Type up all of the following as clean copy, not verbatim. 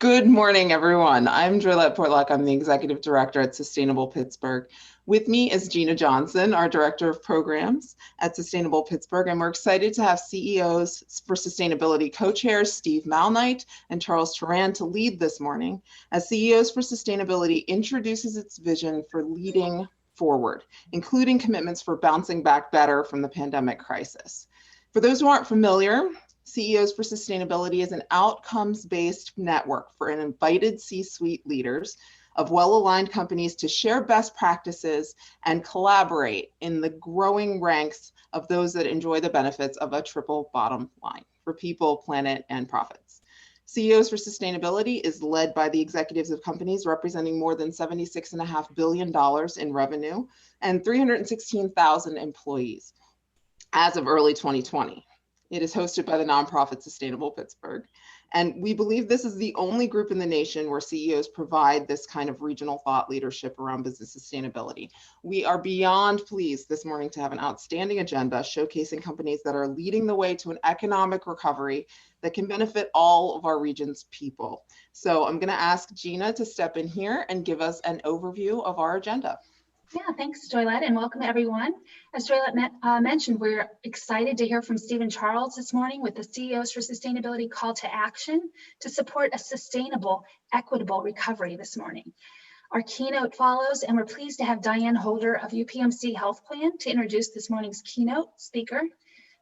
Good morning, everyone. I'm Joylette Portlock. I'm the Executive Director at Sustainable Pittsburgh. With me is Gina Johnson, our Director of Programs at Sustainable Pittsburgh, and we're excited to have CEOs for Sustainability co-chairs Steve Malnight and Charles Turan to lead this morning as CEOs for Sustainability introduces its vision for leading forward, including commitments for bouncing back better from the pandemic crisis. For those who aren't familiar, CEOs for Sustainability is an outcomes-based network for invited C-suite leaders of well-aligned companies to share best practices and collaborate in the growing ranks of those that enjoy the benefits of a triple bottom line for people, planet, and profits. CEOs for Sustainability is led by the executives of companies representing more than $76.5 billion in revenue and 316,000 employees as of early 2020. It is hosted by the nonprofit Sustainable Pittsburgh. And we believe this is the only group in the nation where CEOs provide this kind of regional thought leadership around business sustainability. We are beyond pleased this morning to have an outstanding agenda showcasing companies that are leading the way to an economic recovery that can benefit all of our region's people. So I'm going to ask Gina to step in here and give us an overview of our agenda. Yeah, thanks, Joylette, and welcome everyone. As Joylette mentioned, we're excited to hear from Steve and Charles this morning with the CEOs for Sustainability call to action to support a sustainable, equitable recovery this morning. Our keynote follows, and we're pleased to have Diane Holder of UPMC Health Plan to introduce this morning's keynote speaker.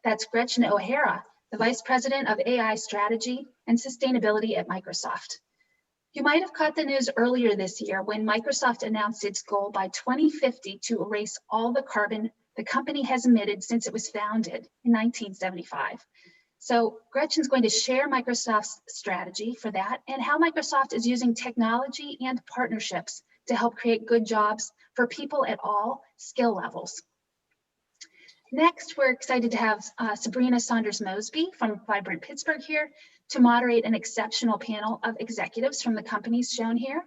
That's Gretchen O'Hara, the Vice President of AI Strategy and Sustainability at Microsoft. You might have caught the news earlier this year when Microsoft announced its goal by 2050 to erase all the carbon the company has emitted since it was founded in 1975. So Gretchen's going to share Microsoft's strategy for that and how Microsoft is using technology and partnerships to help create good jobs for people at all skill levels. Next, we're excited to have Sabrina Saunders-Mosby from Vibrant Pittsburgh here to moderate an exceptional panel of executives from the companies shown here.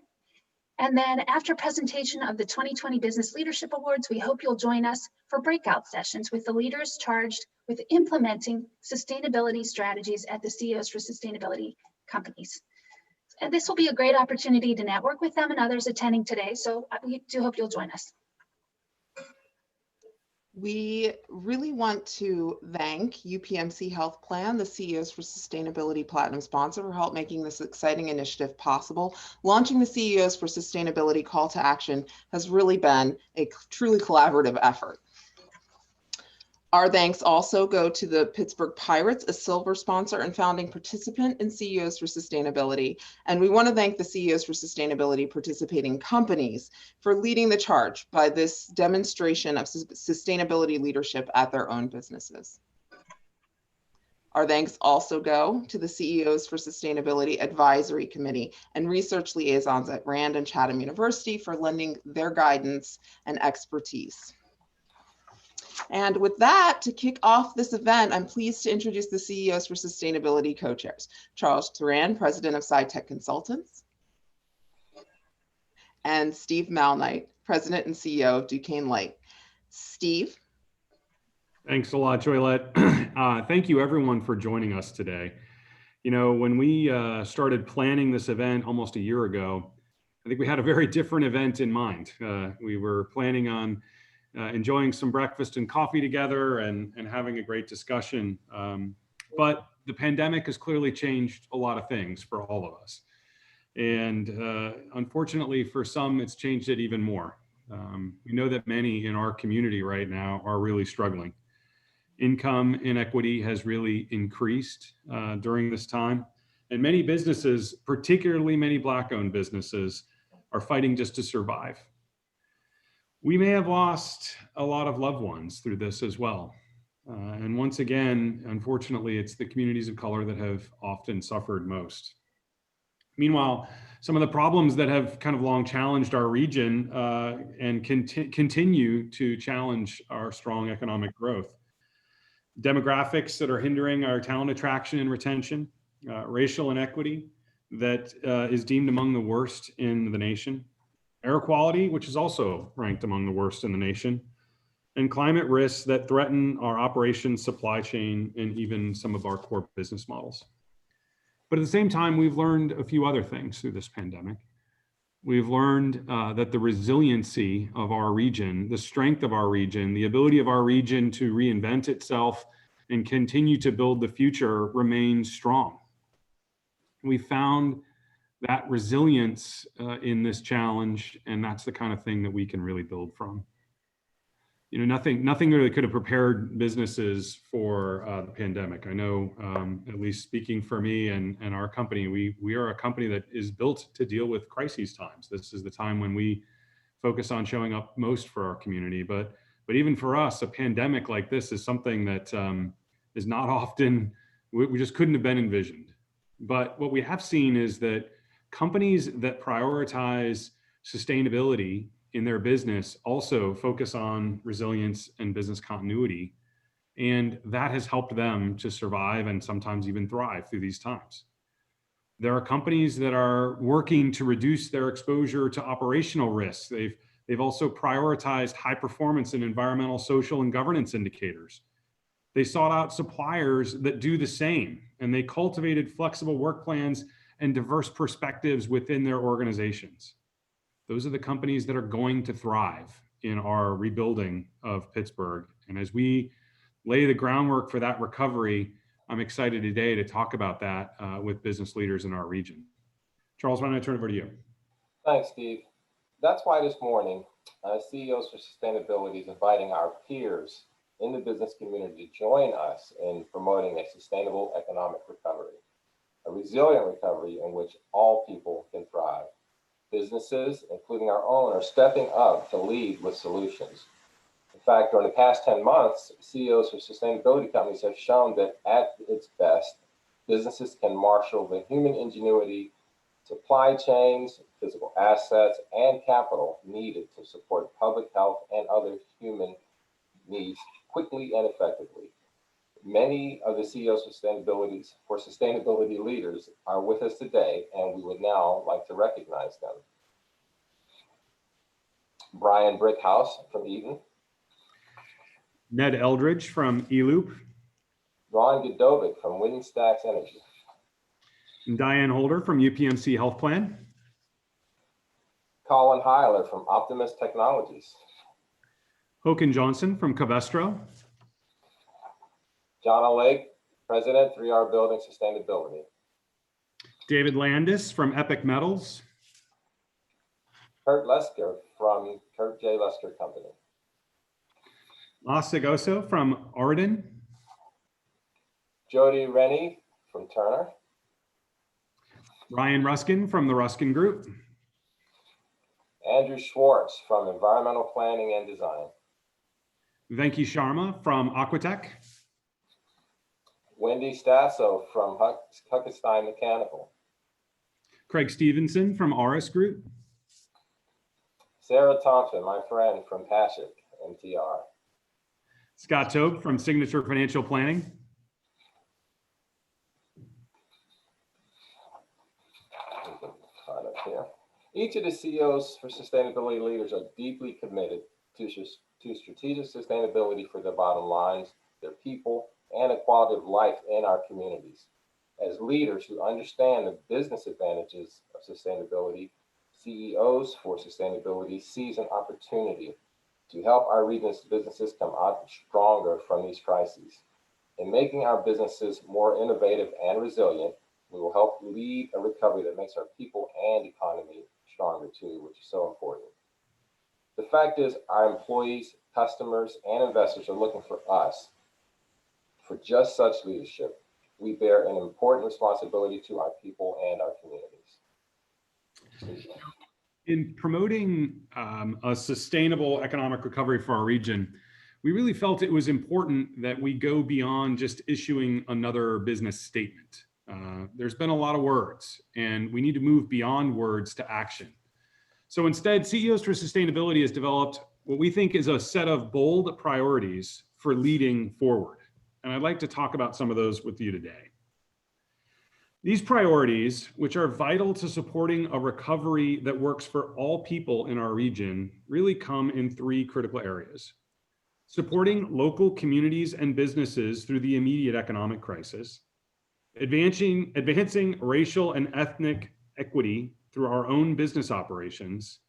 And then after presentation of the 2020 Business Leadership Awards, we hope you'll join us for breakout sessions with the leaders charged with implementing sustainability strategies at the CEOs for Sustainability companies. And this will be a great opportunity to network with them and others attending today, so we do hope you'll join us. We really want to thank UPMC Health Plan, the CEOs for Sustainability Platinum sponsor, for help making this exciting initiative possible. Launching the CEOs for Sustainability call to action has really been a truly collaborative effort. Our thanks also go to the Pittsburgh Pirates, a silver sponsor and founding participant in CEOs for Sustainability. And we want to thank the CEOs for Sustainability participating companies for leading the charge by this demonstration of sustainability leadership at their own businesses. Our thanks also go to the CEOs for Sustainability Advisory Committee and research liaisons at Rand and Chatham University for lending their guidance and expertise. And with that, to kick off this event, I'm pleased to introduce the CEOs for Sustainability co-chairs. Charles Turan, President of SciTech Consultants, and Steve Malnight, President and CEO of Duquesne Light. Steve. Thanks a lot, Joylette. Thank you everyone for joining us today. You know, when we started planning this event almost a year ago, I think we had a very different event in mind. We were planning on enjoying some breakfast and coffee together and having a great discussion. But the pandemic has clearly changed a lot of things for all of us. And unfortunately for some, it's changed it even more. We know that many in our community right now are really struggling. Income inequity has really increased during this time. And many businesses, particularly many Black-owned businesses, are fighting just to survive. We may have lost a lot of loved ones through this as well. And once again, unfortunately, it's the communities of color that have often suffered most. Meanwhile, some of the problems that have kind of long challenged our region and continue to challenge our strong economic growth. Demographics that are hindering our talent attraction and retention, racial inequity that is deemed among the worst in the nation, air quality, which is also ranked among the worst in the nation, and climate risks that threaten our operations, supply chain, and even some of our core business models. But at the same time, we've learned a few other things through this pandemic. We've learned that the resiliency of our region, the strength of our region, the ability of our region to reinvent itself and continue to build the future remains strong. We found that resilience in this challenge, and that's the kind of thing that we can really build from. You know, nothing really could have prepared businesses for the pandemic. I know, at least speaking for me and our company, we are a company that is built to deal with crises times. This is the time when we focus on showing up most for our community. But even for us, a pandemic like this is something that is not often, we just couldn't have been envisioned. But what we have seen is that companies that prioritize sustainability in their business also focus on resilience and business continuity. And that has helped them to survive and sometimes even thrive through these times. There are companies that are working to reduce their exposure to operational risks. They've also prioritized high performance in environmental, social, and governance indicators. They sought out suppliers that do the same, and they cultivated flexible work plans and diverse perspectives within their organizations. Those are the companies that are going to thrive in our rebuilding of Pittsburgh. And as we lay the groundwork for that recovery, I'm excited today to talk about that with business leaders in our region. Charles, why don't I turn it over to you? Thanks, Steve. That's why this morning, CEOs for Sustainability is inviting our peers in the business community to join us in promoting a sustainable economic recovery, a resilient recovery in which all people can thrive. Businesses, including our own, are stepping up to lead with solutions. In fact, during the past 10 months, CEOs for sustainability companies have shown that at its best, businesses can marshal the human ingenuity, supply chains, physical assets, and capital needed to support public health and other human needs quickly and effectively. Many of the CEOs for sustainability leaders are with us today, and we would now like to recognize them. Brian Brickhouse from Eaton. Ned Eldridge from eLoop. Ron Godovic from Winning Stacks Energy. And Diane Holder from UPMC Health Plan. Colin Heiler from Optimus Technologies. Håkan Johnson from Covestro. John Lake, President, 3R Building Sustainability. David Landis from Epic Metals. Kurt Lesker from Kurt J. Lesker Company. Las Segoso from Arden. Jody Rennie from Turner. Ryan Ruskin from the Ruskin Group. Andrew Schwartz from Environmental Planning and Design. Venki Sharma from Aquatech. Wendy Stasso from Huckenstein Mechanical. Craig Stevenson from Aris Group. Sarah Thompson, my friend from Pashik, MTR. Scott Tobe from Signature Financial Planning. Each of the CEOs for sustainability leaders are deeply committed to strategic sustainability for their bottom lines, their people, and the quality of life in our communities. As leaders who understand the business advantages of sustainability, CEOs for Sustainability sees an opportunity to help our region's businesses come out stronger from these crises. In making our businesses more innovative and resilient, we will help lead a recovery that makes our people and economy stronger too, which is so important. The fact is, our employees, customers, and investors are looking for us for just such leadership. We bear an important responsibility to our people and our communities. In promoting a sustainable economic recovery for our region, we really felt it was important that we go beyond just issuing another business statement. There's been a lot of words, and we need to move beyond words to action. So instead, CEOs for Sustainability has developed what we think is a set of bold priorities for leading forward. And I'd like to talk about some of those with you today. These priorities, which are vital to supporting a recovery that works for all people in our region, really come in three critical areas. Supporting local communities and businesses through the immediate economic crisis, advancing racial and ethnic equity through our own business operations,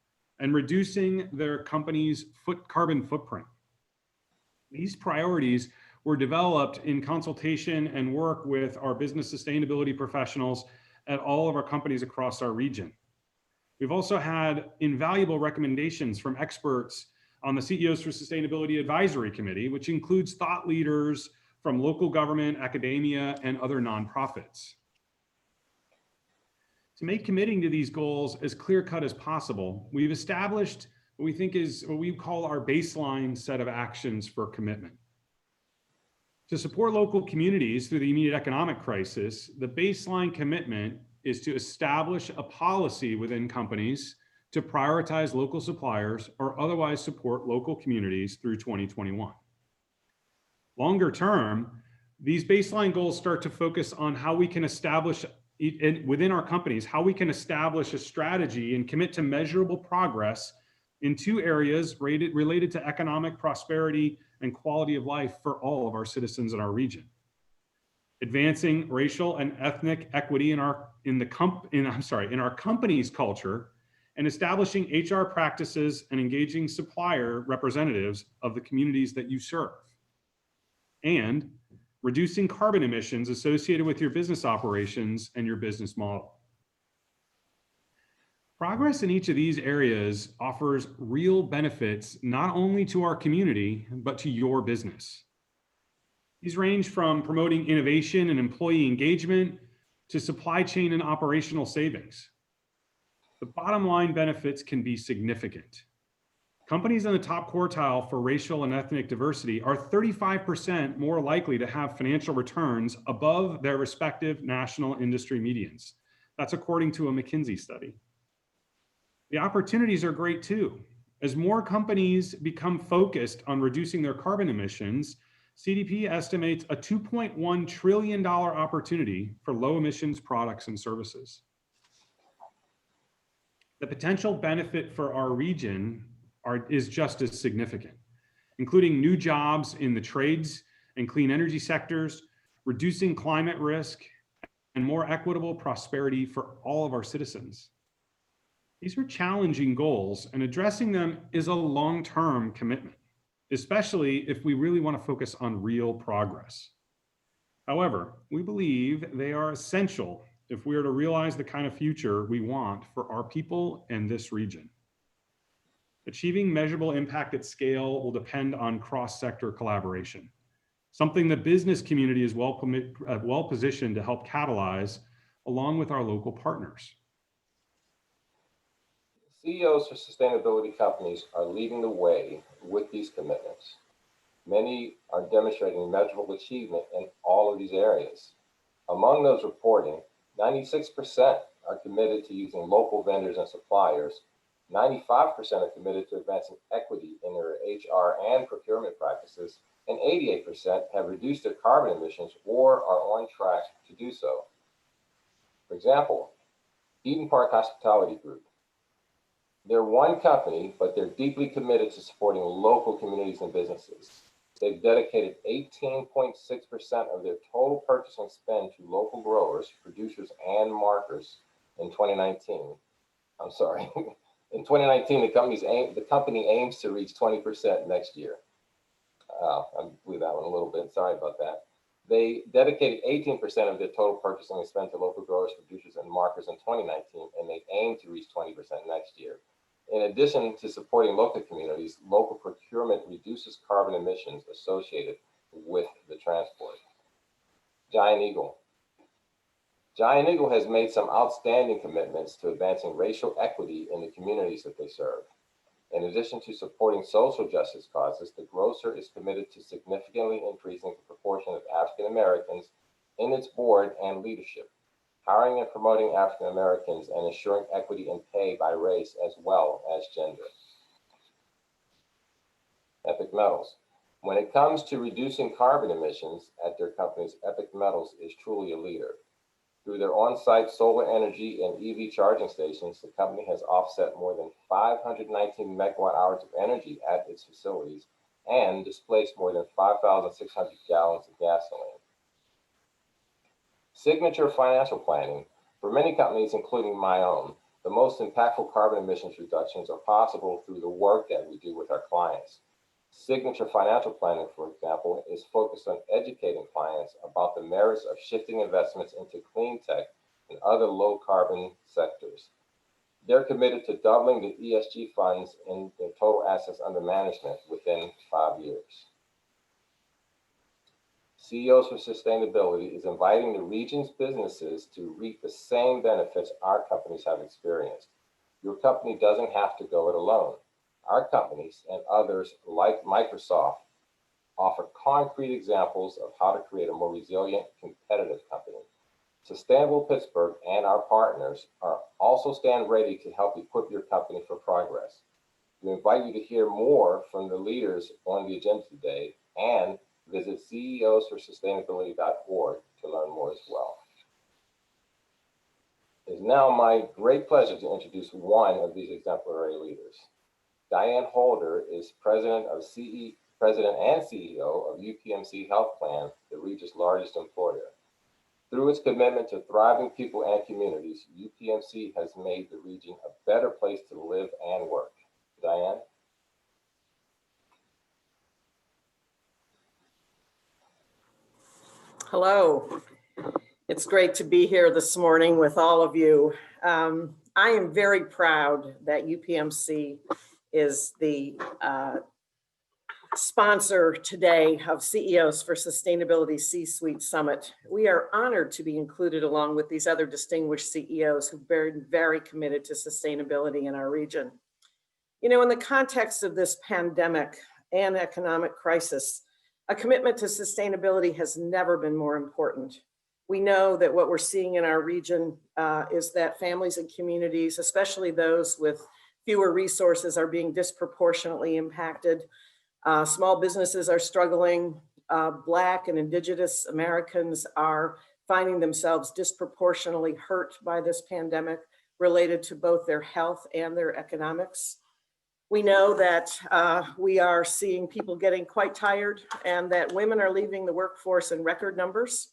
and reducing their company's carbon footprint. These priorities were developed in consultation and work with our business sustainability professionals at all of our companies across our region. We've also had invaluable recommendations from experts on the CEOs for Sustainability Advisory Committee, which includes thought leaders from local government, academia, and other nonprofits. To make committing to these goals as clear-cut as possible, we've established what we think is what we call our baseline set of actions for commitment. To support local communities through the immediate economic crisis, the baseline commitment is to establish a policy within companies to prioritize local suppliers or otherwise support local communities through 2021. Longer term, these baseline goals start to focus on how we can establish within our companies, how we can establish a strategy and commit to measurable progress in two areas related to economic prosperity and quality of life for all of our citizens in our region. Advancing racial and ethnic equity in our company's culture, and establishing HR practices and engaging supplier representatives of the communities that you serve. And reducing carbon emissions associated with your business operations and your business model. Progress in each of these areas offers real benefits not only to our community, but to your business. These range from promoting innovation and employee engagement to supply chain and operational savings. The bottom line benefits can be significant. Companies in the top quartile for racial and ethnic diversity are 35% more likely to have financial returns above their respective national industry medians. That's according to a McKinsey study. The opportunities are great too. As more companies become focused on reducing their carbon emissions, CDP estimates a $2.1 trillion opportunity for low emissions products and services. The potential benefit for our region is just as significant, including new jobs in the trades and clean energy sectors, reducing climate risk, and more equitable prosperity for all of our citizens. These are challenging goals, and addressing them is a long-term commitment, especially if we really want to focus on real progress. However, we believe they are essential if we are to realize the kind of future we want for our people and this region. Achieving measurable impact at scale will depend on cross-sector collaboration, something the business community is well positioned to help catalyze along with our local partners. CEOs for sustainability companies are leading the way with these commitments. Many are demonstrating measurable achievement in all of these areas. Among those reporting, 96% are committed to using local vendors and suppliers. 95% are committed to advancing equity in their HR and procurement practices, and 88% have reduced their carbon emissions or are on track to do so. For example, Eden Park Hospitality Group. They're one company, but they're deeply committed to supporting local communities and businesses. They've dedicated 18.6% of their total purchasing spend to local growers, producers, and markers in 2019. I'm sorry. In 2019, the company aims to reach 20% next year. I blew that one a little bit. Sorry about that. They dedicated 18% of their total purchasing spend to local growers, producers, and markers in 2019, and they aim to reach 20% next year. In addition to supporting local communities, local procurement reduces carbon emissions associated with the transport. Giant Eagle. Giant Eagle has made some outstanding commitments to advancing racial equity in the communities that they serve. In addition to supporting social justice causes, the grocer is committed to significantly increasing the proportion of African Americans in its board and leadership, hiring and promoting African Americans, and ensuring equity in pay by race as well as gender. Epic Metals. When it comes to reducing carbon emissions at their companies, Epic Metals is truly a leader. Through their on-site solar energy and EV charging stations, the company has offset more than 519 megawatt hours of energy at its facilities and displaced more than 5,600 gallons of gasoline. Signature financial planning. For many companies, including my own, the most impactful carbon emissions reductions are possible through the work that we do with our clients. Signature financial planning, for example, is focused on educating clients about the merits of shifting investments into clean tech and other low carbon sectors. They're committed to doubling the ESG funds in their total assets under management within 5 years. CEOs for Sustainability is inviting the region's businesses to reap the same benefits our companies have experienced. Your company doesn't have to go it alone. Our companies and others like Microsoft offer concrete examples of how to create a more resilient, competitive company. Sustainable Pittsburgh and our partners are also stand ready to help equip your company for progress. We invite you to hear more from the leaders on the agenda today and visit ceosforsustainability.org to learn more as well. It is now my great pleasure to introduce one of these exemplary leaders. Diane Holder is President and CEO of UPMC Health Plan, the region's largest employer. Through its commitment to thriving people and communities, UPMC has made the region a better place to live and work. Diane? Hello. It's great to be here this morning with all of you. I am very proud that UPMC is the sponsor today of CEOs for Sustainability C-Suite Summit. We are honored to be included along with these other distinguished CEOs who've been very committed to sustainability in our region. You know, in the context of this pandemic and economic crisis, a commitment to sustainability has never been more important. We know that what we're seeing in our region is that families and communities, especially those with fewer resources, are being disproportionately impacted. Small businesses are struggling. Black and Indigenous Americans are finding themselves disproportionately hurt by this pandemic related to both their health and their economics. We know that we are seeing people getting quite tired and that women are leaving the workforce in record numbers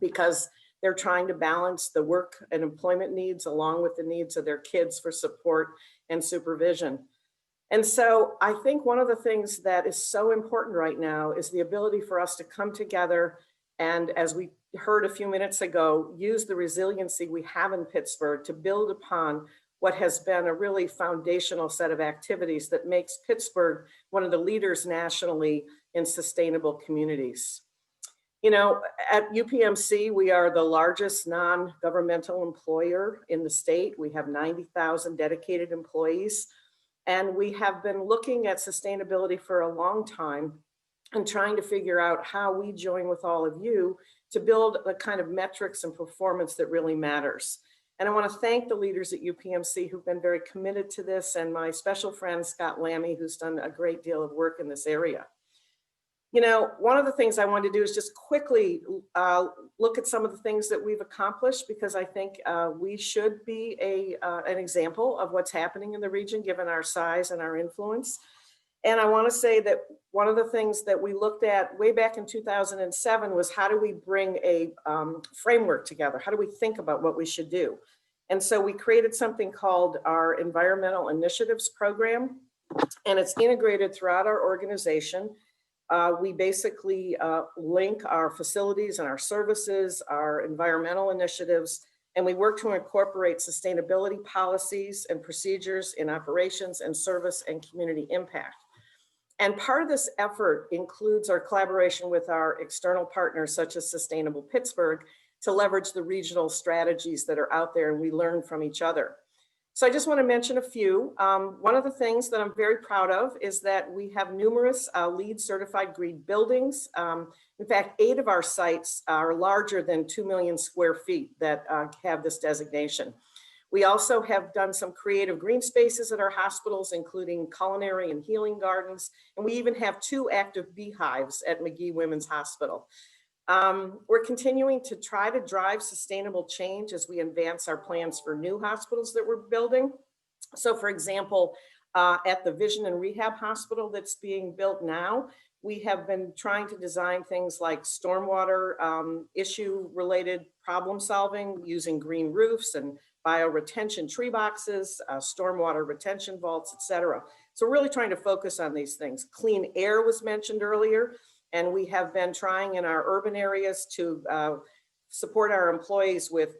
because they're trying to balance the work and employment needs along with the needs of their kids for support and supervision. And so I think one of the things that is so important right now is the ability for us to come together and, as we heard a few minutes ago, use the resiliency we have in Pittsburgh to build upon what has been a really foundational set of activities that makes Pittsburgh one of the leaders nationally in sustainable communities. You know, at UPMC, we are the largest non-governmental employer in the state. We have 90,000 dedicated employees, and we have been looking at sustainability for a long time and trying to figure out how we join with all of you to build the kind of metrics and performance that really matters. And I want to thank the leaders at UPMC who've been very committed to this, and my special friend, Scott Lammy, who's done a great deal of work in this area. You know, one of the things I wanted to do is just quickly look at some of the things that we've accomplished, because I think we should be an example of what's happening in the region, given our size and our influence. And I want to say that one of the things that we looked at way back in 2007 was, how do we bring a framework together? How do we think about what we should do? And so we created something called our Environmental Initiatives Program, and it's integrated throughout our organization. We basically link our facilities and our services, our environmental initiatives, and we work to incorporate sustainability policies and procedures in operations and service and community impact. And part of this effort includes our collaboration with our external partners, such as Sustainable Pittsburgh, to leverage the regional strategies that are out there, and we learn from each other. So I just want to mention a few. One of the things that I'm very proud of is that we have numerous LEED certified green buildings. In fact, 8 of our sites are larger than 2 million square feet that have this designation. We also have done some creative green spaces at our hospitals, including culinary and healing gardens. And we even have 2 active beehives at Magee Women's Hospital. We're continuing to try to drive sustainable change as we advance our plans for new hospitals that we're building. So for example, at the Vision and Rehab Hospital that's being built now, We have been trying to design things like stormwater issue-related problem solving using green roofs and bioretention tree boxes, stormwater retention vaults, et cetera. So we're really trying to focus on these things. Clean air was mentioned earlier, and we have been trying in our urban areas to support our employees with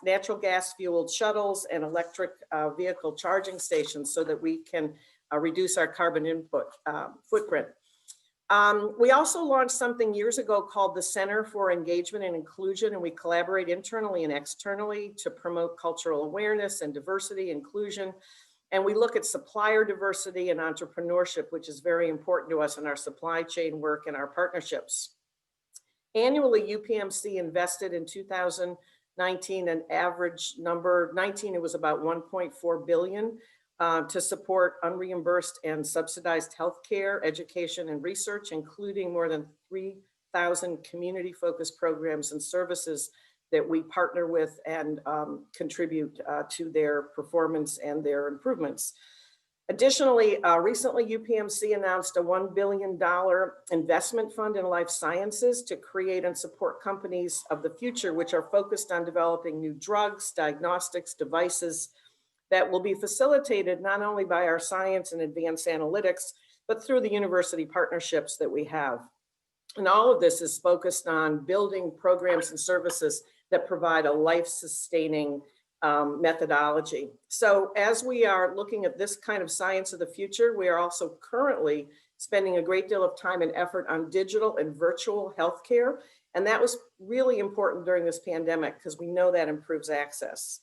natural gas fueled shuttles and electric vehicle charging stations so that we can reduce our carbon footprint. We also launched something years ago called the Center for Engagement and Inclusion, and we collaborate internally and externally to promote cultural awareness and diversity, inclusion. And we look at supplier diversity and entrepreneurship, which is very important to us in our supply chain work and our partnerships. Annually, UPMC invested in 2019, an average number, 19, it was about 1.4 billion to support unreimbursed and subsidized healthcare, education, and research, including more than 3,000 community-focused programs and services that we partner with and contribute to their performance and their improvements. Additionally, recently UPMC announced a $1 billion investment fund in life sciences to create and support companies of the future, which are focused on developing new drugs, diagnostics, devices that will be facilitated not only by our science and advanced analytics, but through the university partnerships that we have. And all of this is focused on building programs and services that provide a life-sustaining methodology. So as we are looking at this kind of science of the future, we are also currently spending a great deal of time and effort on digital and virtual healthcare. And that was really important during this pandemic because we know that improves access.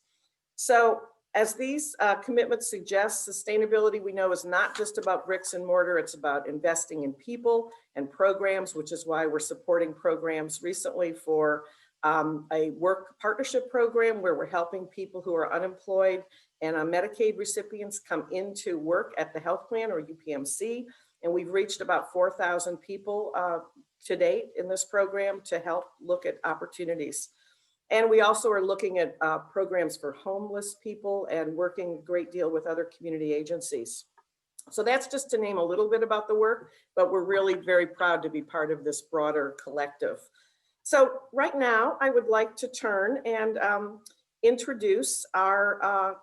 So as these commitments suggest, sustainability we know is not just about bricks and mortar, it's about investing in people and programs, which is why we're supporting programs recently for a work partnership program where we're helping people who are unemployed and Medicaid recipients come into work at the health plan or UPMC. And we've reached about 4,000 people to date in this program to help look at opportunities. And we also are looking at programs for homeless people and working a great deal with other community agencies. So that's just to name a little bit about the work, but we're really very proud to be part of this broader collective. So right now, I would like to turn and introduce our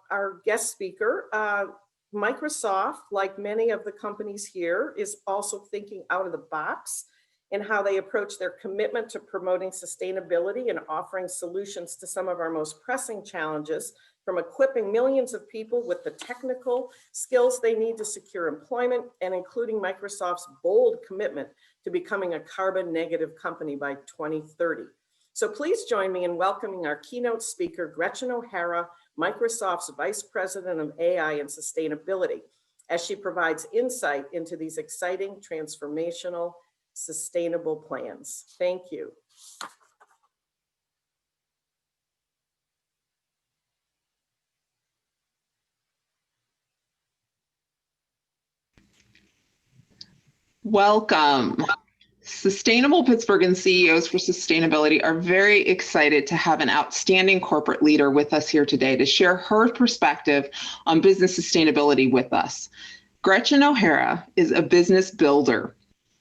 guest speaker. Microsoft, like many of the companies here, is also thinking out of the box in how they approach their commitment to promoting sustainability and offering solutions to some of our most pressing challenges, from equipping millions of people with the technical skills they need to secure employment, and including Microsoft's bold commitment to becoming a carbon negative company by 2030. So please join me in welcoming our keynote speaker, Gretchen O'Hara, Microsoft's Vice President of AI and Sustainability, as she provides insight into these exciting, transformational, sustainable plans. Thank you. Welcome. Sustainable Pittsburgh and CEOs for Sustainability are very excited to have an outstanding corporate leader with us here today to share her perspective on business sustainability with us. Gretchen O'Hara is a business builder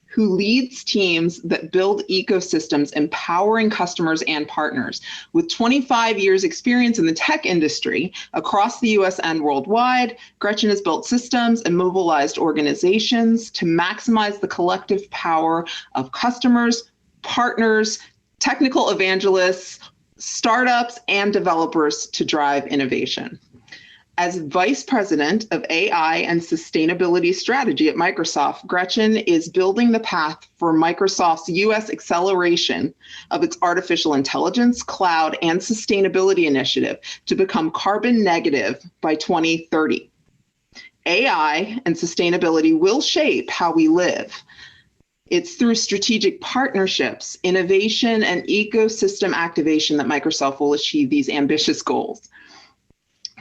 who leads teams that build ecosystems, empowering customers and partners. With 25 years experience in the tech industry across the US and worldwide, Gretchen has built systems and mobilized organizations to maximize the collective power of customers, partners, technical evangelists, startups, and developers to drive innovation. As Vice President of AI and Sustainability Strategy at Microsoft, Gretchen is building the path for Microsoft's US acceleration of its artificial intelligence, cloud, and sustainability initiative to become carbon negative by 2030. AI and sustainability will shape how we live. It's through strategic partnerships, innovation, and ecosystem activation that Microsoft will achieve these ambitious goals.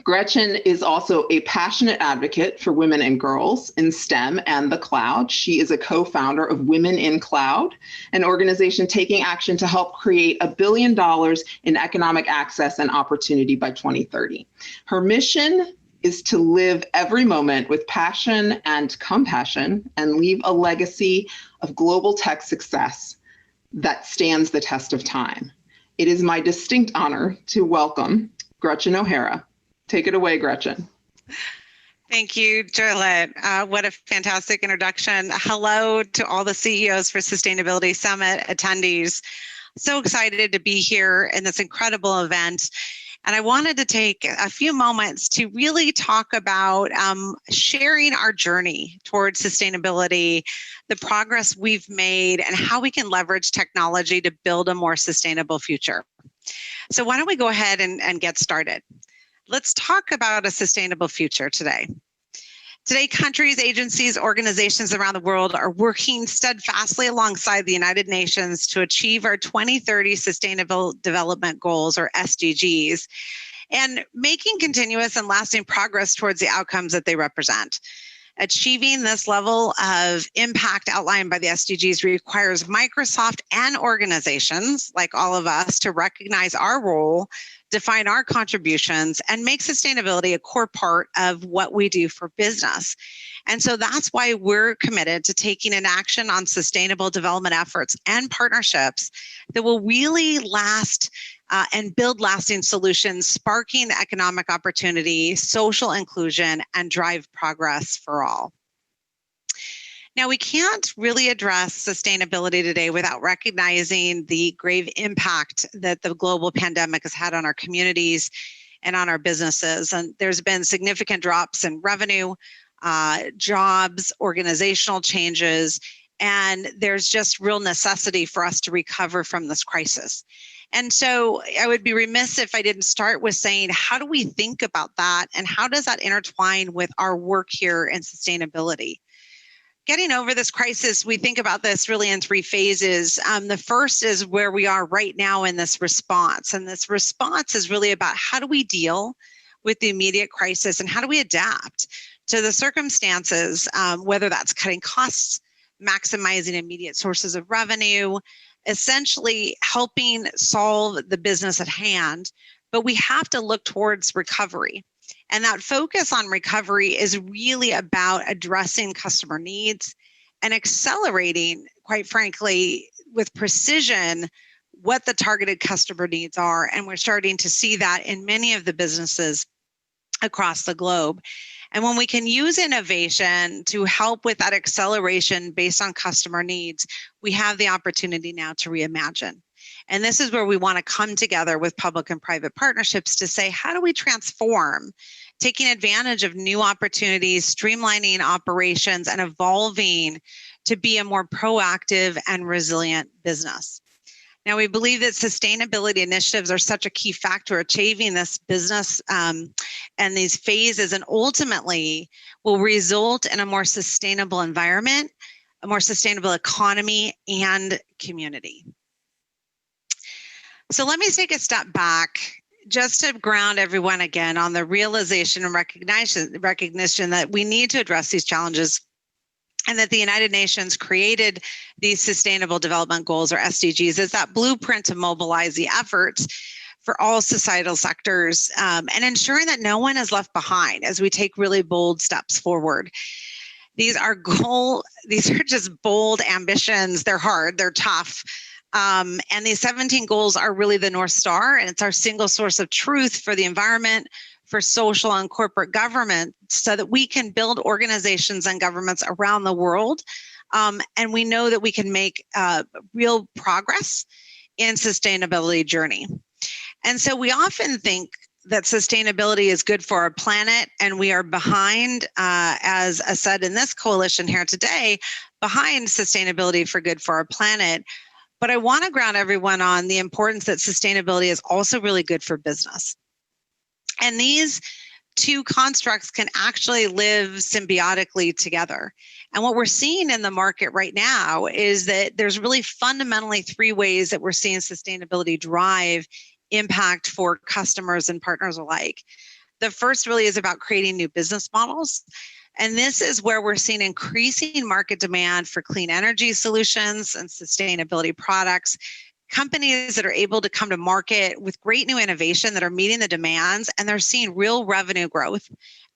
Gretchen is also a passionate advocate for women and girls in STEM and the cloud. She is a co-founder of Women in Cloud, an organization taking action to help create $1 billion in economic access and opportunity by 2030. Her mission is to live every moment with passion and compassion and leave a legacy of global tech success that stands the test of time. It is my distinct honor to welcome Gretchen O'Hara. Take it away, Gretchen. Thank you, Joylette. What a fantastic introduction. Hello to all the CEOs for Sustainability Summit attendees. So excited to be here in this incredible event. And I wanted to take a few moments to really talk about sharing our journey towards sustainability, the progress we've made, and how we can leverage technology to build a more sustainable future. So why don't we go ahead and get started? Let's talk about a sustainable future today. Today, countries, agencies, organizations around the world are working steadfastly alongside the United Nations to achieve our 2030 Sustainable Development Goals, or SDGs, and making continuous and lasting progress towards the outcomes that they represent. Achieving this level of impact outlined by the SDGs requires Microsoft and organizations like all of us to recognize our role, define our contributions, and make sustainability a core part of what we do for business. And so that's why we're committed to taking an action on sustainable development efforts and partnerships that will really last and build lasting solutions, sparking economic opportunity, social inclusion, and drive progress for all. Now, we can't really address sustainability today without recognizing the grave impact that the global pandemic has had on our communities and on our businesses. And there's been significant drops in revenue, jobs, organizational changes, and there's just real necessity for us to recover from this crisis. And so I would be remiss if I didn't start with saying, how do we think about that? And how does that intertwine with our work here in sustainability? Getting over this crisis, we think about this really in three phases. The first is where we are right now in this response. And this response is really about how do we deal with the immediate crisis and how do we adapt to the circumstances, whether that's cutting costs, maximizing immediate sources of revenue, essentially helping solve the business at hand. But we have to look towards recovery. And that focus on recovery is really about addressing customer needs and accelerating, quite frankly, with precision, what the targeted customer needs are. And we're starting to see that in many of the businesses across the globe. And when we can use innovation to help with that acceleration based on customer needs, we have the opportunity now to reimagine. And this is where we want to come together with public and private partnerships to say, how do we transform, taking advantage of new opportunities, streamlining operations, and evolving to be a more proactive and resilient business. Now, we believe that sustainability initiatives are such a key factor achieving this business and these phases, and ultimately will result in a more sustainable environment, a more sustainable economy, and community. So let me take a step back just to ground everyone again on the realization and recognition that we need to address these challenges, and that the United Nations created these Sustainable Development Goals, or SDGs, as that blueprint to mobilize the efforts for all societal sectors and ensuring that no one is left behind as we take really bold steps forward. These are just bold ambitions. They're hard, they're tough. And these 17 goals are really the North Star, and it's our single source of truth for the environment, for social and corporate government, so that we can build organizations and governments around the world. And we know that we can make real progress in sustainability journey. And so we often think that sustainability is good for our planet, and we are behind, as I said in this coalition here today, behind sustainability for good for our planet. But I want to ground everyone on the importance that sustainability is also really good for business. And these two constructs can actually live symbiotically together. And what we're seeing in the market right now is that there's really fundamentally three ways that we're seeing sustainability drive impact for customers and partners alike. The first really is about creating new business models. And this is where we're seeing increasing market demand for clean energy solutions and sustainability products companies that are able to come to market with great new innovation that are meeting the demands, and they're seeing real revenue growth,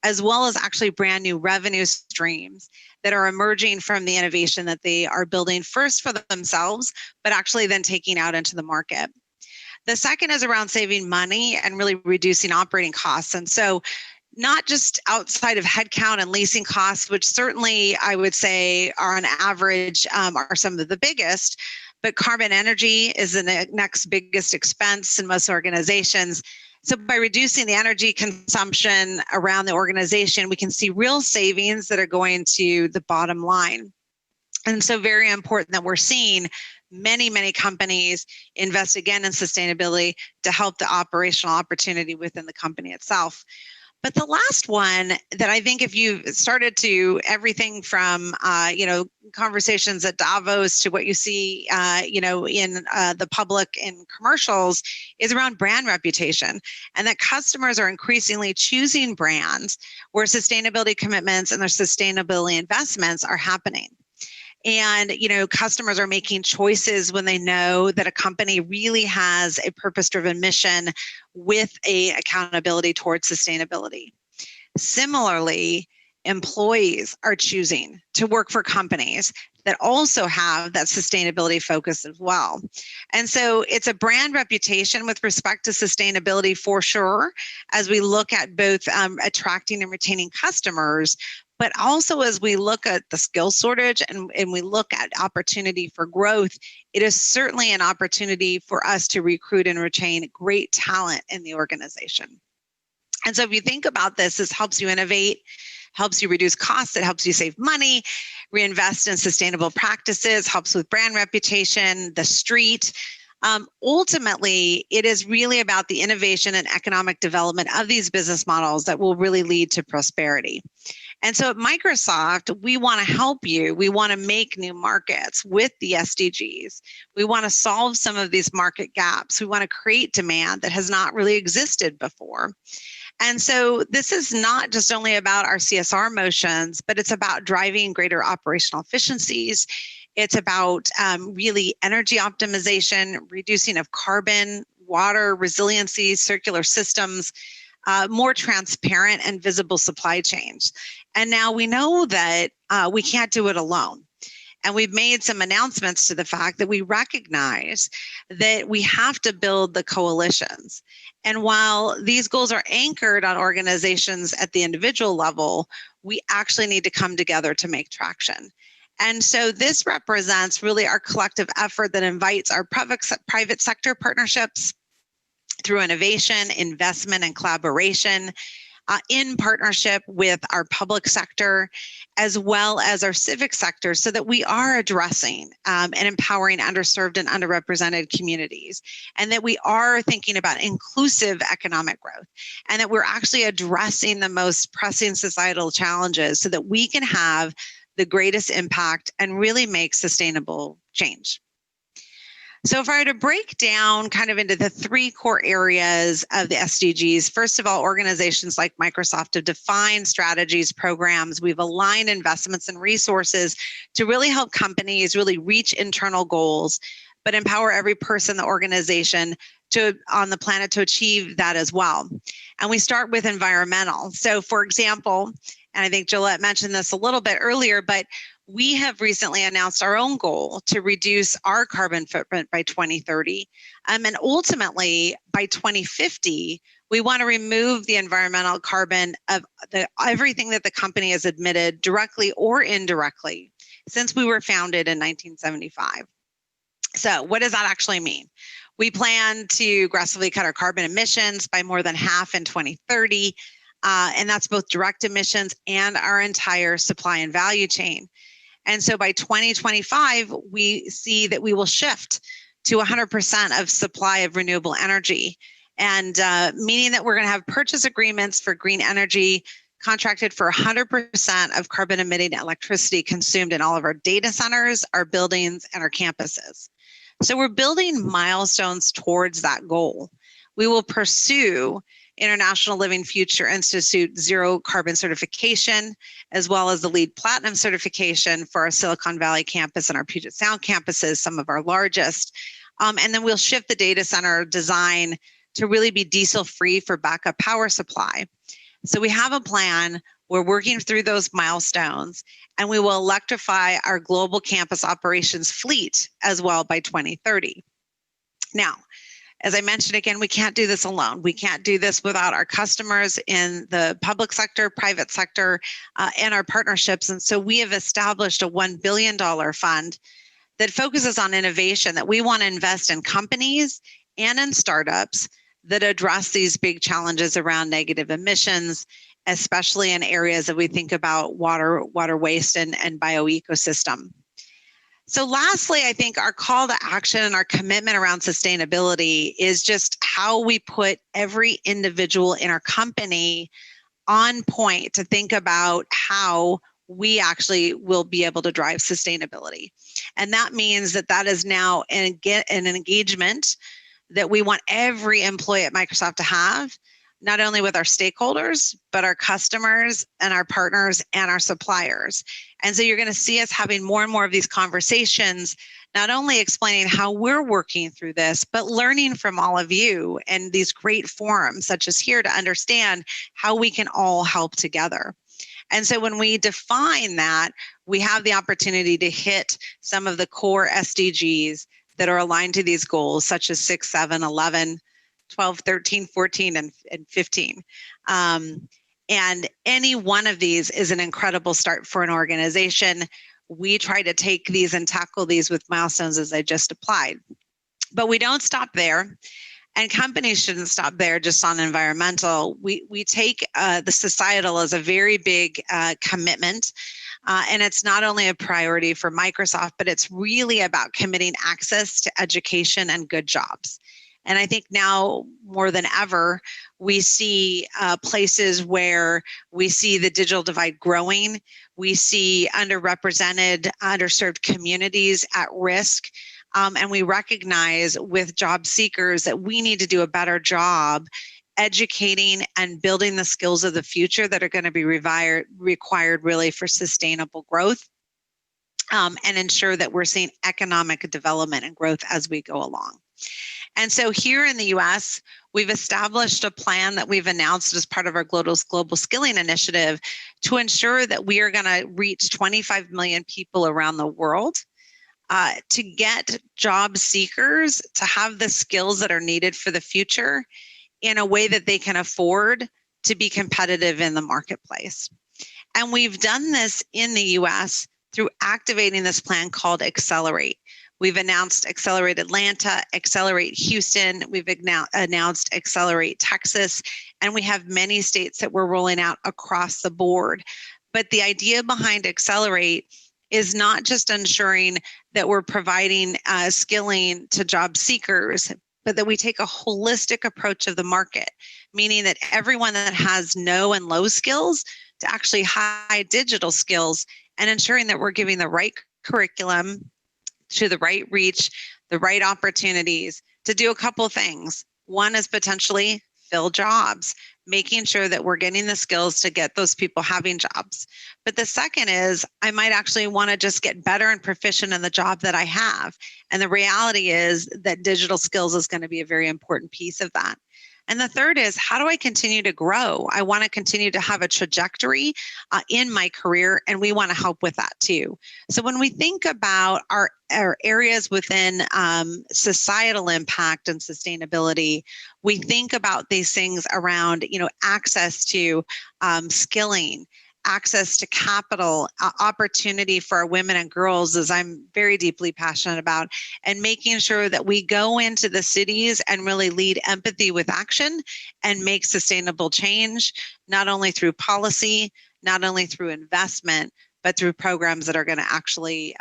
as well as actually brand new revenue streams that are emerging from the innovation that they are building first for themselves, but actually then taking out into the market. The second is around saving money and really reducing operating costs. And so not just outside of headcount and leasing costs, which certainly I would say are on average are some of the biggest, but carbon energy is the next biggest expense in most organizations. So by reducing the energy consumption around the organization, we can see real savings that are going to the bottom line. And so very important that we're seeing many companies invest again in sustainability to help the operational opportunity within the company itself. But the last one that I think if you started to everything from, conversations at Davos to what you see, in the public in commercials is around brand reputation, and that customers are increasingly choosing brands where sustainability commitments and their sustainability investments are happening. And, customers are making choices when they know that a company really has a purpose-driven mission with a accountability towards sustainability. Similarly, employees are choosing to work for companies that also have that sustainability focus as well. And so it's a brand reputation with respect to sustainability for sure, as we look at both attracting and retaining customers, but also as we look at the skill shortage and we look at opportunity for growth, it is certainly an opportunity for us to recruit and retain great talent in the organization. And so if you think about this helps you innovate, helps you reduce costs, it helps you save money, reinvest in sustainable practices, helps with brand reputation, the street. Ultimately, it is really about the innovation and economic development of these business models that will really lead to prosperity. And so at Microsoft, we want to help you. We want to make new markets with the SDGs. We want to solve some of these market gaps. We want to create demand that has not really existed before. And so this is not just only about our CSR motions, but it's about driving greater operational efficiencies. It's about really energy optimization, reducing of carbon, water, resiliency, circular systems, more transparent and visible supply chains. And now we know that we can't do it alone. And we've made some announcements to the fact that we recognize that we have to build the coalitions. And while these goals are anchored on organizations at the individual level, we actually need to come together to make traction. And so this represents really our collective effort that invites our private sector partnerships through innovation, investment, and collaboration in partnership with our public sector, as well as our civic sector, so that we are addressing and empowering underserved and underrepresented communities, and that we are thinking about inclusive economic growth, and that we're actually addressing the most pressing societal challenges so that we can have the greatest impact and really make sustainable change. So if I were to break down kind of into the three core areas of the SDGs, first of all, organizations like Microsoft have defined strategies, programs, we've aligned investments and resources to really help companies really reach internal goals, but empower every person in the organization on the planet to achieve that as well. And we start with environmental. So for example, and I think Jolette mentioned this a little bit earlier, but we have recently announced our own goal to reduce our carbon footprint by 2030. And ultimately, by 2050, we want to remove the environmental carbon of everything that the company has emitted directly or indirectly since we were founded in 1975. So what does that actually mean? We plan to aggressively cut our carbon emissions by more than half in 2030. And that's both direct emissions and our entire supply and value chain. And so by 2025, we see that we will shift to 100% of supply of renewable energy, and meaning that we're going to have purchase agreements for green energy contracted for 100% of carbon emitting electricity consumed in all of our data centers, our buildings, and our campuses. So we're building milestones towards that goal. We will pursue International Living Future Institute Zero Carbon Certification, as well as the LEED Platinum certification for our Silicon Valley campus and our Puget Sound campuses, some of our largest. And then we'll shift the data center design to really be diesel free for backup power supply. So we have a plan. We're working through those milestones, and we will electrify our global campus operations fleet as well by 2030. Now, as I mentioned again, we can't do this alone. We can't do this without our customers in the public sector, private sector, and our partnerships. And so we have established a $1 billion fund that focuses on innovation, that we want to invest in companies and in startups that address these big challenges around negative emissions, especially in areas that we think about water waste and bioecosystem. So lastly, I think our call to action and our commitment around sustainability is just how we put every individual in our company on point to think about how we actually will be able to drive sustainability. And that means that is now an engagement that we want every employee at Microsoft to have, not only with our stakeholders, but our customers and our partners and our suppliers. And so you're going to see us having more and more of these conversations, not only explaining how we're working through this, but learning from all of you and these great forums such as here to understand how we can all help together. And so when we define that, we have the opportunity to hit some of the core SDGs that are aligned to these goals, such as 6, 7, 11, 12, 13, 14, and 15. And any one of these is an incredible start for an organization. We try to take these and tackle these with milestones as I just applied. But we don't stop there. And companies shouldn't stop there just on environmental. We take the societal as a very big commitment. And it's not only a priority for Microsoft, but it's really about committing access to education and good jobs. And I think now more than ever, we see places where we see the digital divide growing. We see underrepresented, underserved communities at risk. And we recognize with job seekers that we need to do a better job educating and building the skills of the future that are going to be required really for sustainable growth, and ensure that we're seeing economic development and growth as we go along. And so here in the US, we've established a plan that we've announced as part of our global skilling initiative to ensure that we are going to reach 25 million people around the world to get job seekers to have the skills that are needed for the future in a way that they can afford to be competitive in the marketplace. And we've done this in the US through activating this plan called Accelerate. We've announced Accelerate Atlanta, Accelerate Houston, we've announced Accelerate Texas, and we have many states that we're rolling out across the board. But the idea behind Accelerate is not just ensuring that we're providing skilling to job seekers, but that we take a holistic approach of the market, meaning that everyone that has no and low skills to actually high digital skills, and ensuring that we're giving the right curriculum to the right reach, the right opportunities to do a couple of things. One is potentially fill jobs, making sure that we're getting the skills to get those people having jobs. But the second is I might actually want to just get better and proficient in the job that I have. And the reality is that digital skills is going to be a very important piece of that. And the third is, how do I continue to grow? I want to continue to have a trajectory in my career, and we want to help with that too. So when we think about our areas within societal impact and sustainability, we think about these things around, access to skilling, access to capital, opportunity for our women and girls, as I'm very deeply passionate about, and making sure that we go into the cities and really lead empathy with action and make sustainable change, not only through policy, not only through investment, but through programs that are going to actually,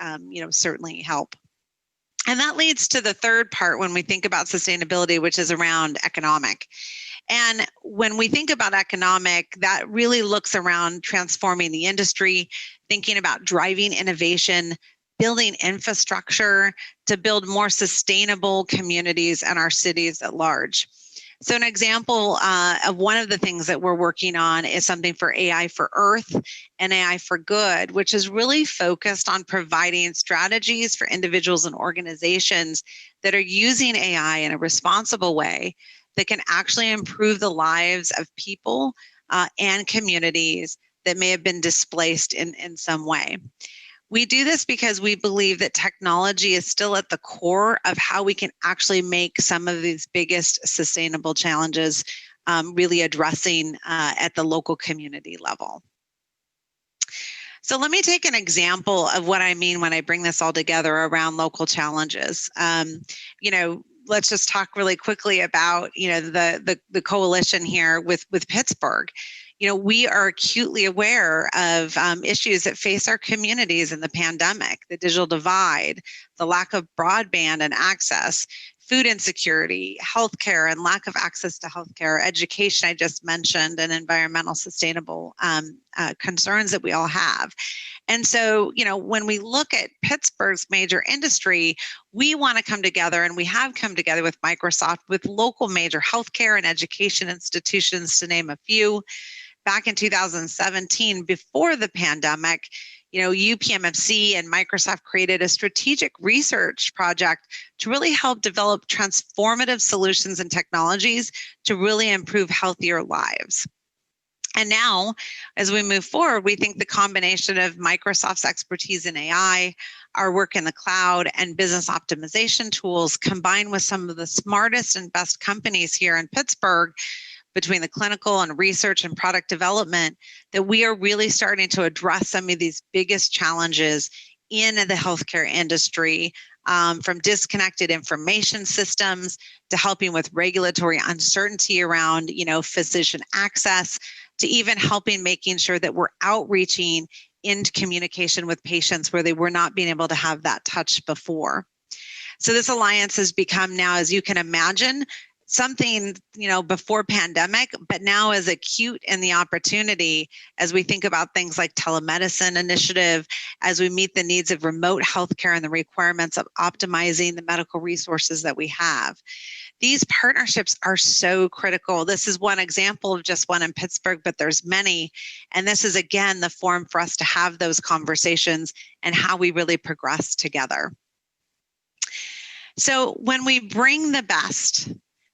certainly help. And that leads to the third part when we think about sustainability, which is around economic. And when we think about economic, that really looks around transforming the industry, thinking about driving innovation, building infrastructure to build more sustainable communities and our cities at large. So an example of one of the things that we're working on is something for AI for Earth and AI for Good, which is really focused on providing strategies for individuals and organizations that are using AI in a responsible way that can actually improve the lives of people and communities that may have been displaced in some way. We do this because we believe that technology is still at the core of how we can actually make some of these biggest sustainable challenges really addressing at the local community level. So let me take an example of what I mean when I bring this all together around local challenges. Let's just talk really quickly about, the coalition here with Pittsburgh. We are acutely aware of issues that face our communities in the pandemic, the digital divide, the lack of broadband and access, food insecurity, healthcare and lack of access to healthcare, education I just mentioned, and environmental sustainable concerns that we all have. And so, when we look at Pittsburgh's major industry, we want to come together, and we have come together with Microsoft, with local major healthcare and education institutions, to name a few. Back in 2017, before the pandemic, UPMFC and Microsoft created a strategic research project to really help develop transformative solutions and technologies to really improve healthier lives. And now, as we move forward, we think the combination of Microsoft's expertise in AI, our work in the cloud, and business optimization tools, combined with some of the smartest and best companies here in Pittsburgh, between the clinical and research and product development, that we are really starting to address some of these biggest challenges in the healthcare industry, from disconnected information systems to helping with regulatory uncertainty around, physician access, to even helping making sure that we're outreaching into communication with patients where they were not being able to have that touch before. So this alliance has become now, as you can imagine, something, before pandemic, but now is acute in the opportunity as we think about things like telemedicine initiative, as we meet the needs of remote healthcare and the requirements of optimizing the medical resources that we have. These partnerships are so critical. This is one example of just one in Pittsburgh, but there's many. And this is, again, the forum for us to have those conversations and how we really progress together. So when we bring the best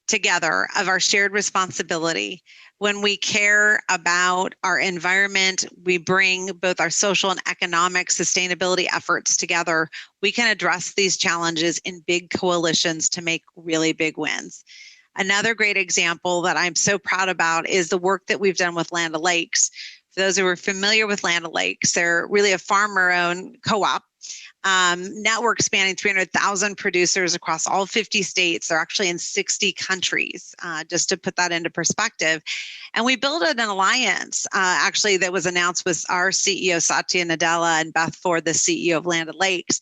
together of our shared responsibility, when we care about our environment, we bring both our social and economic sustainability efforts together, we can address these challenges in big coalitions to make really big wins. Another great example that I'm so proud about is the work that we've done with Land O'Lakes. For those who are familiar with Land O'Lakes, they're really a farmer-owned co-op. Network spanning 300,000 producers across all 50 states. They're actually in 60 countries, just to put that into perspective. And we built an alliance, actually, that was announced with our CEO, Satya Nadella, and Beth Ford, the CEO of Land O'Lakes.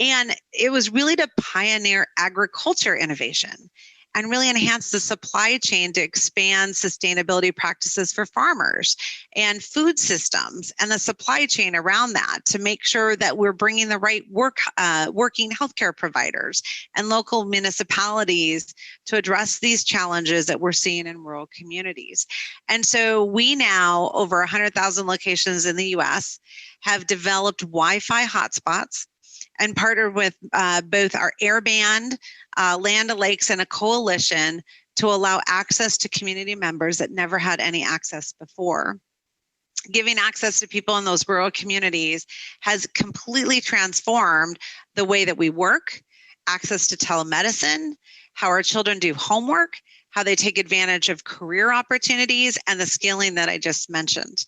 And it was really to pioneer agriculture innovation and really enhance the supply chain to expand sustainability practices for farmers and food systems and the supply chain around that, to make sure that we're bringing the right working healthcare providers and local municipalities to address these challenges that we're seeing in rural communities. And so we now, over 100,000 locations in the US, have developed Wi-Fi hotspots and partnered with both our Airband, Land O'Lakes, and a coalition to allow access to community members that never had any access before. Giving access to people in those rural communities has completely transformed the way that we work, access to telemedicine, how our children do homework, how they take advantage of career opportunities, and the scaling that I just mentioned.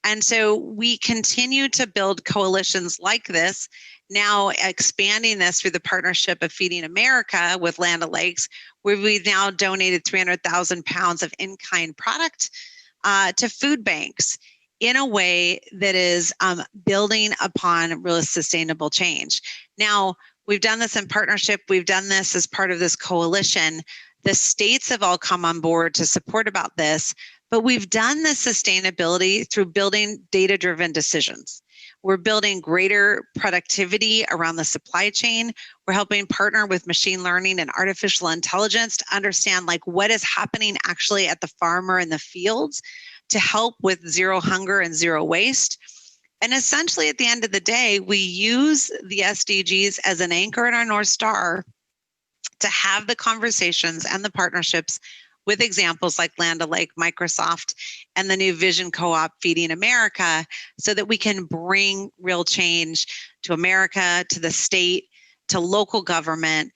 And so we continue to build coalitions like this, now expanding this through the partnership of Feeding America with Land O'Lakes, where we've now donated 300,000 pounds of in-kind product to food banks in a way that is building upon real sustainable change. Now, we've done this in partnership. We've done this as part of this coalition. The states have all come on board to support about this, but we've done this sustainability through building data-driven decisions. We're building greater productivity around the supply chain. We're helping partner with machine learning and artificial intelligence to understand like what is happening actually at the farmer in the fields to help with zero hunger and zero waste. And essentially at the end of the day, we use the SDGs as an anchor in our North Star to have the conversations and the partnerships with examples like Land O'Lake, Microsoft, and the new Vision Co-op Feeding America, so that we can bring real change to America, to the state, to local government,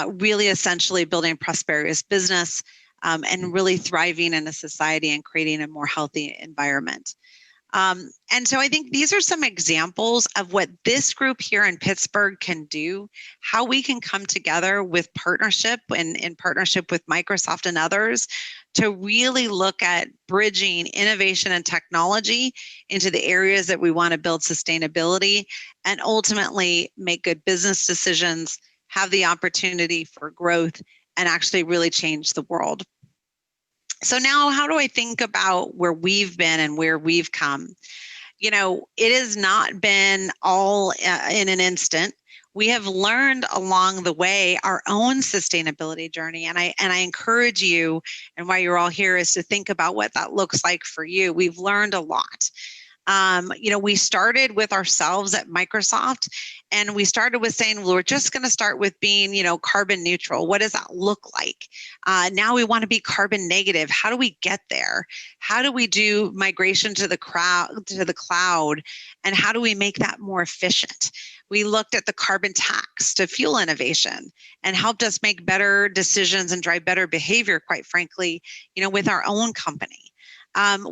really essentially building prosperous business and really thriving in a society and creating a more healthy environment. And so I think these are some examples of what this group here in Pittsburgh can do, how we can come together with partnership and in partnership with Microsoft and others to really look at bridging innovation and technology into the areas that we want to build sustainability and ultimately make good business decisions, have the opportunity for growth, and actually really change the world. So now how do I think about where we've been and where we've come? You know, it has not been all in an instant. We have learned along the way our own sustainability journey. And I encourage you, and why you're all here, is to think about what that looks like for you. We've learned a lot. You know, we started with ourselves at Microsoft, and we started with saying, well, we're just going to start with being, you know, carbon neutral. What does that look like? Now we want to be carbon negative. How do we get there? How do we do migration to the cloud? And how do we make that more efficient? We looked at the carbon tax to fuel innovation and helped us make better decisions and drive better behavior, quite frankly, you know, with our own company.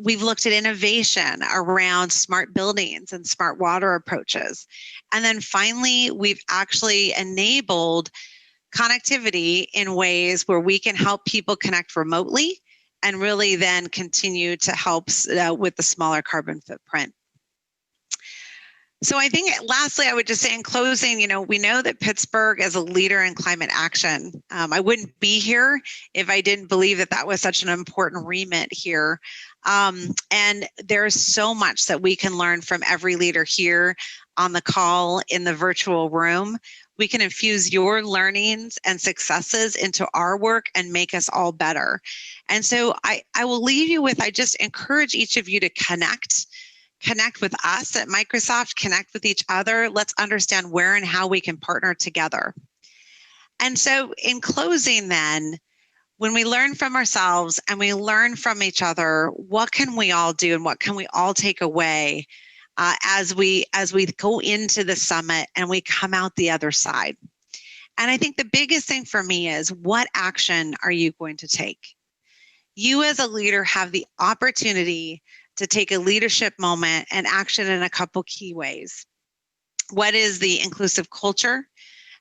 We've looked at innovation around smart buildings and smart water approaches. And then finally, we've actually enabled connectivity in ways where we can help people connect remotely and really then continue to help with the smaller carbon footprint. So I think lastly, I would just say in closing, you know, we know that Pittsburgh is a leader in climate action. I wouldn't be here if I didn't believe that that was such an important remit here. And there's so much that we can learn from every leader here on the call, in the virtual room. We can infuse your learnings and successes into our work and make us all better. And so I will leave you with, I just encourage each of you to connect with us at Microsoft, connect with each other. Let's understand where and how we can partner together. And so in closing then, when we learn from ourselves and we learn from each other, what can we all do and what can we all take away as we go into the summit and we come out the other side? And I think the biggest thing for me is, what action are you going to take? You as a leader have the opportunity to take a leadership moment and action in a couple key ways. What is the inclusive culture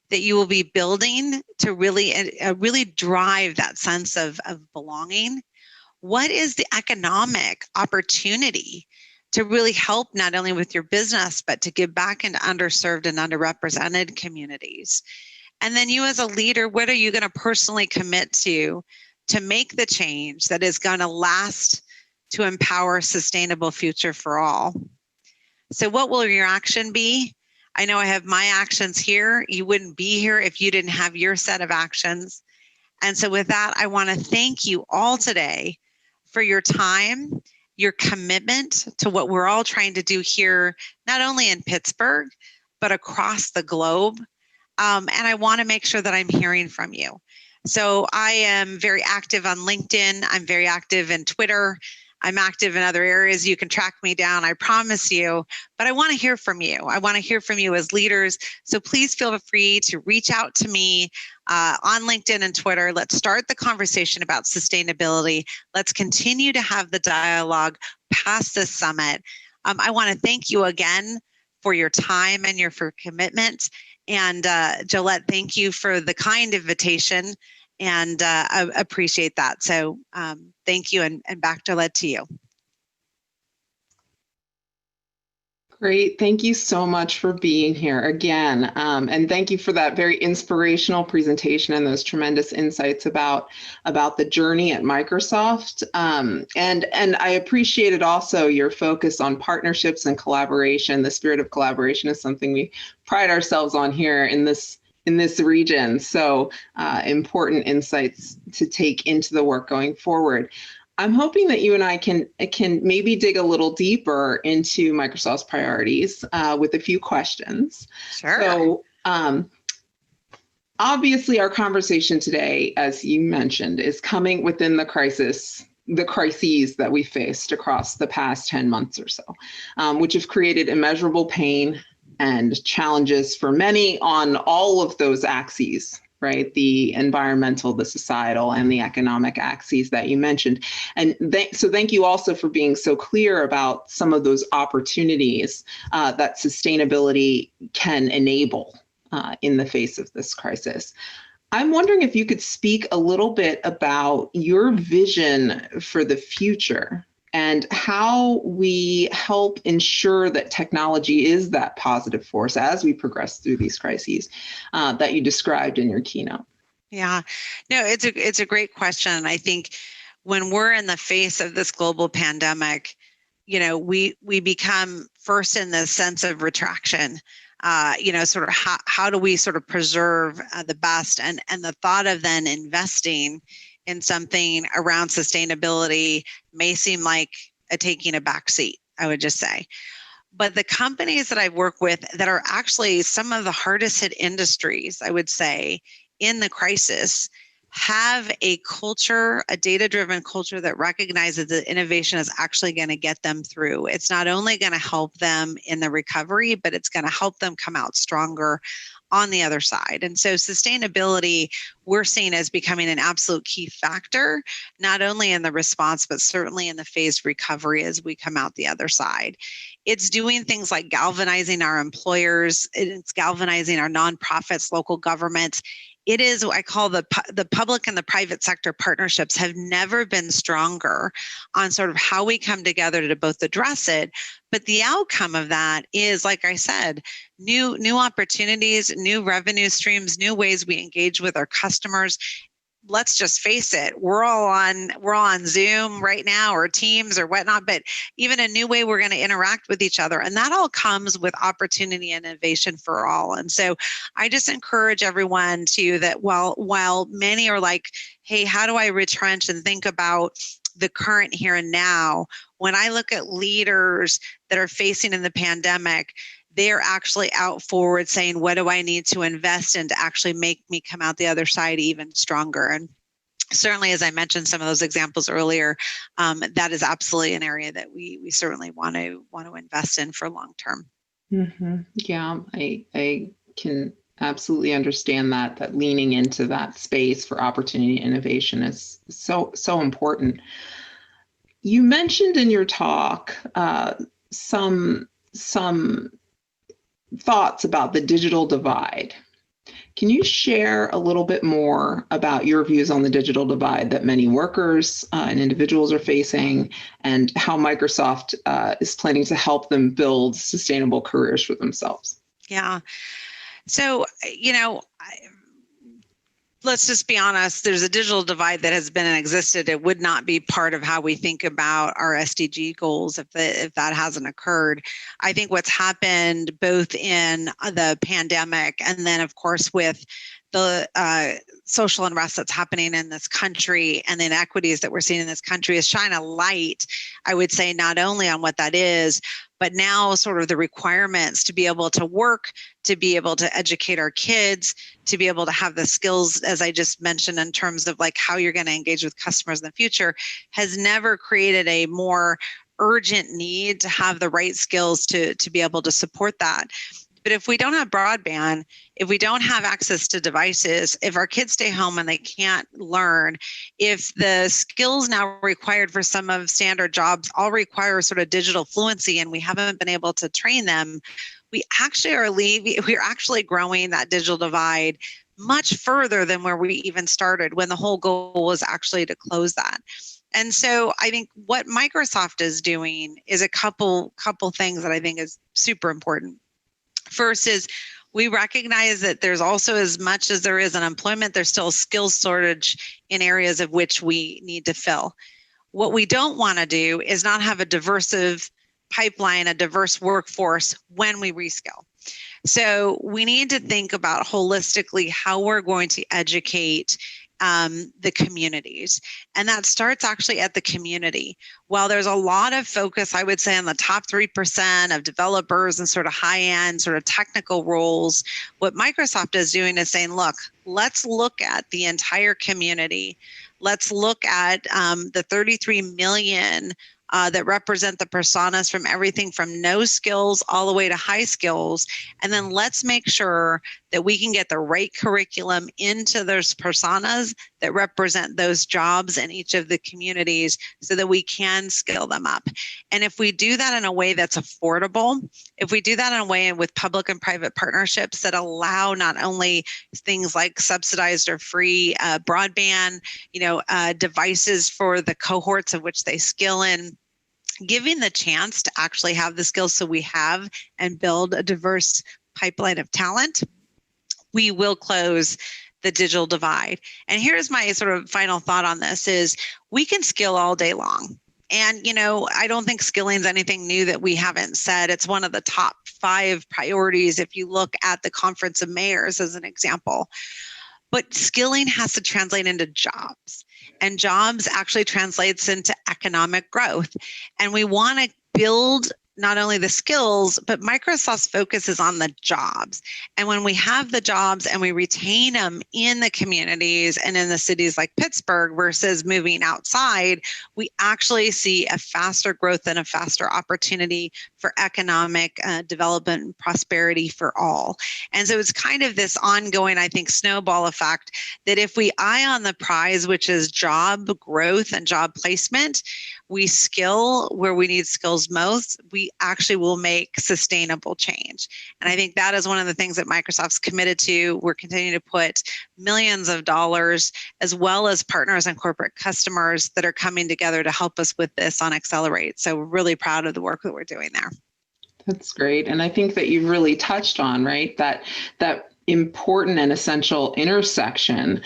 that you will be building to really drive that sense of belonging? What is the economic opportunity to really help not only with your business, but to give back into underserved and underrepresented communities? And then you as a leader, what are you going to personally commit to make the change that is going to last, to empower a sustainable future for all? So what will your action be? I know I have my actions here. You wouldn't be here if you didn't have your set of actions. And so with that, I want to thank you all today for your time, your commitment to what we're all trying to do here, not only in Pittsburgh, but across the globe. And I want to make sure that I'm hearing from you. So I am very active on LinkedIn. I'm very active in Twitter. I'm active in other areas. You can track me down, I promise you, but I want to hear from you. I want to hear from you as leaders. So please feel free to reach out to me on LinkedIn and Twitter. Let's start the conversation about sustainability. Let's continue to have the dialogue past this summit. I want to thank you again for your time and your commitment. And Jolette, thank you for the kind invitation. And I appreciate that. So thank you, and back, Jolette, to you. Great. Thank you so much for being here again. And thank you for that very inspirational presentation and those tremendous insights about the journey at Microsoft. And I appreciated also your focus on partnerships and collaboration. The spirit of collaboration is something we pride ourselves on here in this region. So important insights to take into the work going forward. I'm hoping that you and I can maybe dig a little deeper into Microsoft's priorities with a few questions. Sure. So obviously our conversation today, as you mentioned, is coming within the crises that we faced across the past 10 months or so, which have created immeasurable pain and challenges for many on all of those axes, right? The environmental, the societal, and the economic axes that you mentioned. And so thank you also for being so clear about some of those opportunities that sustainability can enable in the face of this crisis. I'm wondering if you could speak a little bit about your vision for the future and how we help ensure that technology is that positive force as we progress through these crises that you described in your keynote. Yeah, no, it's a great question. I think when we're in the face of this global pandemic, we become first in the sense of retraction. Sort of how do we sort of preserve the best, and the thought of then investing in something around sustainability may seem like taking a back seat, I would just say. But the companies that I've worked with that are actually some of the hardest hit industries, I would say, in the crisis, have a culture, a data-driven culture that recognizes that innovation is actually going to get them through. It's not only going to help them in the recovery, but it's going to help them come out stronger on the other side. And so sustainability, we're seeing as becoming an absolute key factor, not only in the response, but certainly in the phased recovery as we come out the other side. It's doing things like galvanizing our employers, it's galvanizing our nonprofits, local governments. It is what I call the public and the private sector partnerships have never been stronger on sort of how we come together to both address it. But the outcome of that is, like I said, new opportunities, new revenue streams, new ways we engage with our customers. Let's just face it, we're all on Zoom right now or Teams or whatnot, but even a new way we're going to interact with each other. And that all comes with opportunity and innovation for all. And so I just encourage everyone to that while many are like, hey, how do I retrench and think about the current here and now? When I look at leaders that are facing in the pandemic, they're actually out forward saying, what do I need to invest in to actually make me come out the other side even stronger? And certainly, as I mentioned some of those examples earlier, that is absolutely an area that we certainly want to invest in for long term. Mm-hmm. Yeah, I can absolutely understand that leaning into that space for opportunity and innovation is so important. You mentioned in your talk some thoughts about the digital divide. Can you share a little bit more about your views on the digital divide that many workers and individuals are facing, and how Microsoft is planning to help them build sustainable careers for themselves? Yeah. So, let's just be honest, there's a digital divide that has been and existed. It would not be part of how we think about our SDG goals if that hasn't occurred. I think what's happened both in the pandemic and then, of course, with the social unrest that's happening in this country and the inequities that we're seeing in this country is shine a light, I would say, not only on what that is, but now sort of the requirements to be able to work, to be able to educate our kids, to be able to have the skills, as I just mentioned, in terms of like how you're going to engage with customers in the future, has never created a more urgent need to have the right skills to be able to support that. But if we don't have broadband, if we don't have access to devices, if our kids stay home and they can't learn, if the skills now required for some of standard jobs all require sort of digital fluency and we haven't been able to train them, we're actually growing that digital divide much further than where we even started when the whole goal was actually to close that. And so I think what Microsoft is doing is a couple things that I think is super important. First is we recognize that there's also, as much as there is unemployment, there's still a skills shortage in areas of which we need to fill. What we don't want to do is not have a diverse pipeline, a diverse workforce when we reskill. So we need to think about holistically how we're going to educate the communities. And that starts actually at the community. While there's a lot of focus, I would say, on the top 3% of developers and sort of high-end sort of technical roles, what Microsoft is doing is saying, look, let's look at the entire community. Let's look at the 33 million that represent the personas, from everything from no skills all the way to high skills. And then let's make sure that we can get the right curriculum into those personas that represent those jobs in each of the communities so that we can skill them up. And if we do that in a way that's affordable, if we do that in a way with public and private partnerships that allow not only things like subsidized or free broadband, devices for the cohorts of which they skill in, giving the chance to actually have the skills so we have and build a diverse pipeline of talent, we will close the digital divide. And here's my sort of final thought on this is we can skill all day long. And, I don't think skilling is anything new that we haven't said. It's one of the top 5 priorities if you look at the Conference of Mayors as an example. But skilling has to translate into jobs, and jobs actually translates into economic growth. And we want to build not only the skills, but Microsoft's focus is on the jobs. And when we have the jobs and we retain them in the communities and in the cities like Pittsburgh versus moving outside, we actually see a faster growth and a faster opportunity for economic development and prosperity for all. And so it's kind of this ongoing, I think, snowball effect that if we eye on the prize, which is job growth and job placement, we skill where we need skills most, we actually will make sustainable change. And I think that is one of the things that Microsoft's committed to. We're continuing to put millions of dollars, as well as partners and corporate customers that are coming together to help us with this on Accelerate. So we're really proud of the work that we're doing there. That's great. And I think that you've really touched on, right, that important and essential intersection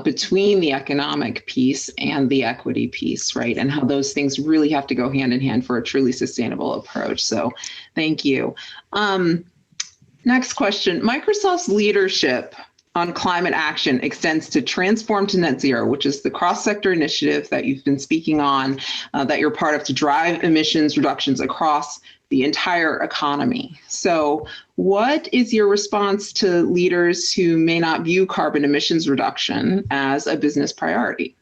between the economic piece and the equity piece, right? And how those things really have to go hand in hand for a truly sustainable approach. So thank you. Next question. Microsoft's leadership on climate action extends to Transform to Net Zero, which is the cross-sector initiative that you've been speaking on, that you're part of to drive emissions reductions across the entire economy. So what is your response to leaders who may not view carbon emissions reduction as a business priority?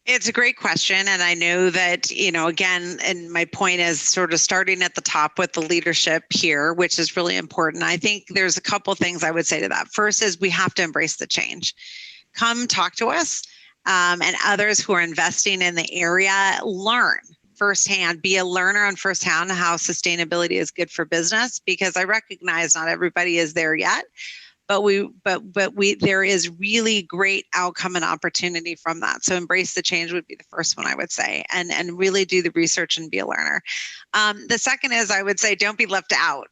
It's a great question. And I know that, again, and my point is sort of starting at the top with the leadership here, which is really important. I think there's a couple things I would say to that. First is we have to embrace the change. Come talk to us and others who are investing in the area, learn firsthand, be a learner on firsthand how sustainability is good for business, because I recognize not everybody is there yet. But there is really great outcome and opportunity from that. So embrace the change would be the first one I would say, and really do the research and be a learner. The second is I would say don't be left out.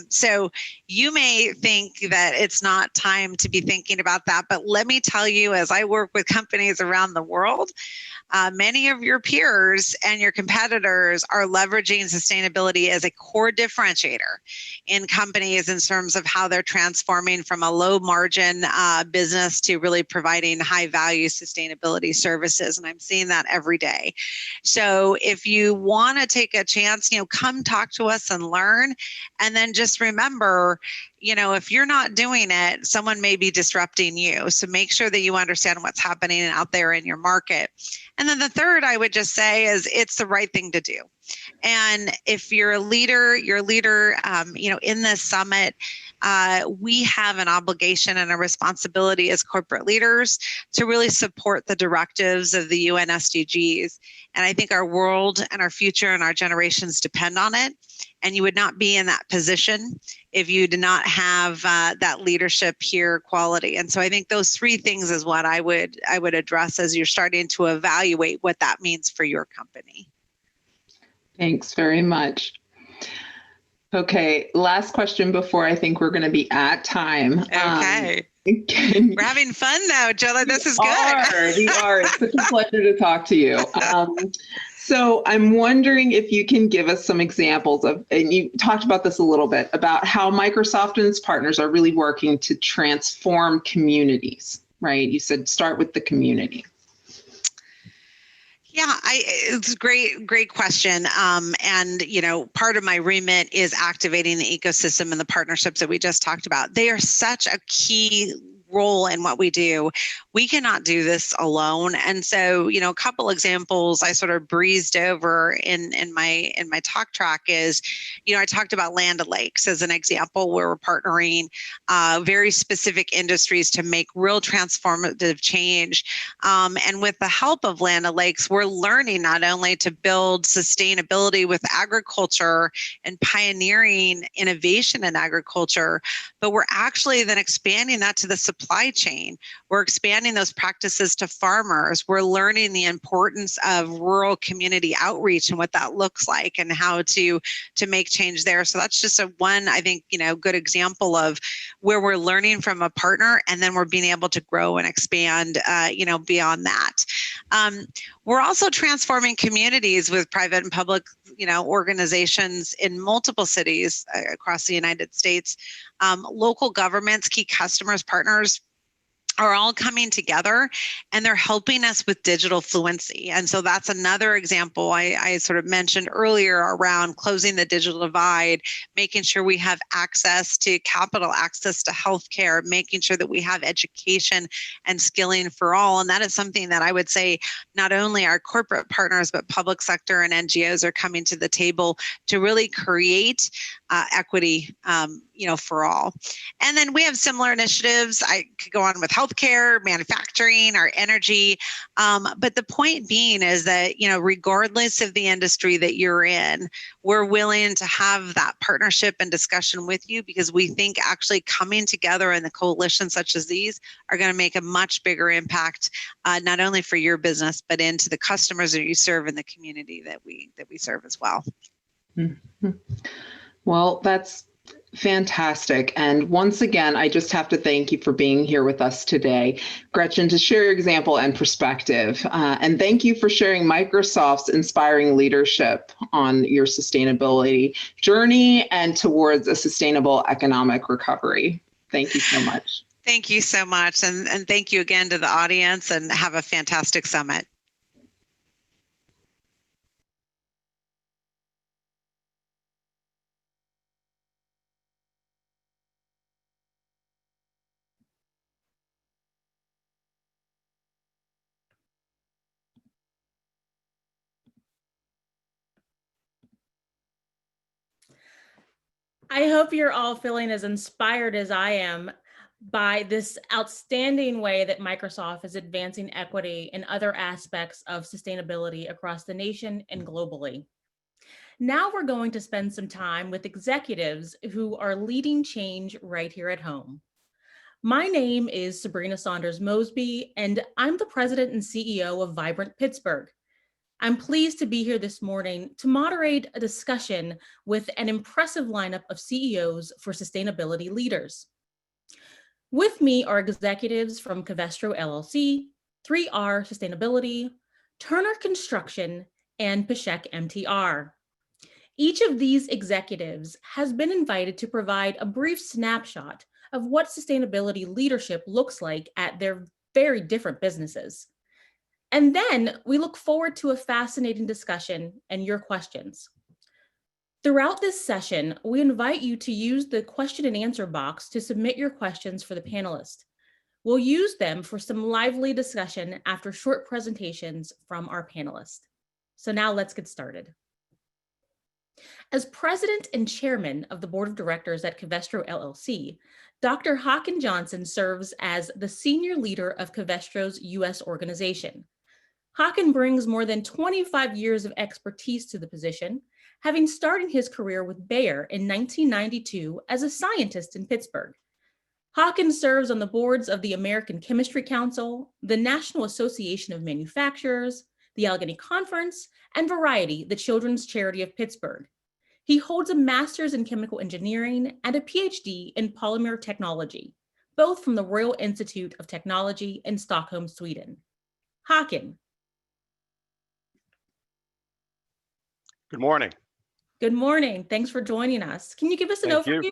So you may think that it's not time to be thinking about that, but let me tell you, as I work with companies around the world, many of your peers and your competitors are leveraging sustainability as a core differentiator in companies in terms of how they're transforming from a low margin business to really providing high value sustainability services. And I'm seeing that every day. So if you want to take a chance, come talk to us and learn. And then just remember, if you're not doing it, someone may be disrupting you. So make sure that you understand what's happening out there in your market. And then the third I would just say is it's the right thing to do. And if you're a leader, in this summit, we have an obligation and a responsibility as corporate leaders to really support the directives of the UN SDGs. And I think our world and our future and our generations depend on it. And you would not be in that position if you did not have that leadership here quality. And so I think those three things is what I would address as you're starting to evaluate what that means for your company. Thanks very much. Okay, last question before I think we're going to be at time. Okay. We're having fun now, Jola. This is good. We are. It's such a pleasure to talk to you. So I'm wondering if you can give us some examples of, and you talked about this a little bit, about how Microsoft and its partners are really working to transform communities, right? You said start with the community. Yeah, it's a great question. And, part of my remit is activating the ecosystem and the partnerships that we just talked about. They are such a key role in what we do. We cannot do this alone. And so, a couple examples I sort of breezed over in my talk track is, I talked about Land O'Lakes as an example where we're partnering very specific industries to make real transformative change. And with the help of Land O'Lakes, we're learning not only to build sustainability with agriculture and pioneering innovation in agriculture, but we're actually then expanding that to the supply chain. We're expanding those practices to farmers. We're learning the importance of rural community outreach and what that looks like and how to make change there. So that's just one, I think, good example of where we're learning from a partner and then we're being able to grow and expand, beyond that. We're also transforming communities with private and public, organizations in multiple cities across the United States. Local governments, key customers, partners are all coming together and they're helping us with digital fluency. And so that's another example I sort of mentioned earlier around closing the digital divide, making sure we have access to capital, access to healthcare, making sure that we have education and skilling for all. And that is something that I would say not only our corporate partners, but public sector and NGOs are coming to the table to really create equity, for all. And then we have similar initiatives. I could go on with healthcare, manufacturing, our energy. But the point being is that, regardless of the industry that you're in, we're willing to have that partnership and discussion with you because we think actually coming together in the coalition such as these are going to make a much bigger impact, not only for your business, but into the customers that you serve in the community that we serve as well. Mm-hmm. Well, that's fantastic. And once again, I just have to thank you for being here with us today, Gretchen, to share your example and perspective. And thank you for sharing Microsoft's inspiring leadership on your sustainability journey and towards a sustainable economic recovery. Thank you so much. Thank you so much. And thank you again to the audience and have a fantastic summit. I hope you're all feeling as inspired as I am by this outstanding way that Microsoft is advancing equity and other aspects of sustainability across the nation and globally. Now we're going to spend some time with executives who are leading change right here at home. My name is Sabrina Saunders Mosby, and I'm the president and CEO of Vibrant Pittsburgh. I'm pleased to be here this morning to moderate a discussion with an impressive lineup of CEOs for sustainability leaders. With me are executives from Covestro LLC, 3R Sustainability, Turner Construction, and Peshek MTR. Each of these executives has been invited to provide a brief snapshot of what sustainability leadership looks like at their very different businesses. And then we look forward to a fascinating discussion and your questions. Throughout this session, we invite you to use the question and answer box to submit your questions for the panelists. We'll use them for some lively discussion after short presentations from our panelists. So now let's get started. As president and chairman of the board of directors at Covestro LLC, Dr. Håkan Johnson serves as the senior leader of Covestro's U.S. organization. Håkan brings more than 25 years of expertise to the position, having started his career with Bayer in 1992 as a scientist in Pittsburgh. Håkan serves on the boards of the American Chemistry Council, the National Association of Manufacturers, the Allegheny Conference, and Variety, the children's charity of Pittsburgh. He holds a master's in chemical engineering and a PhD in polymer technology, both from the Royal Institute of Technology in Stockholm, Sweden. Håkan. Good morning. Good morning. Thanks for joining us. Can you give us an Thank overview? you.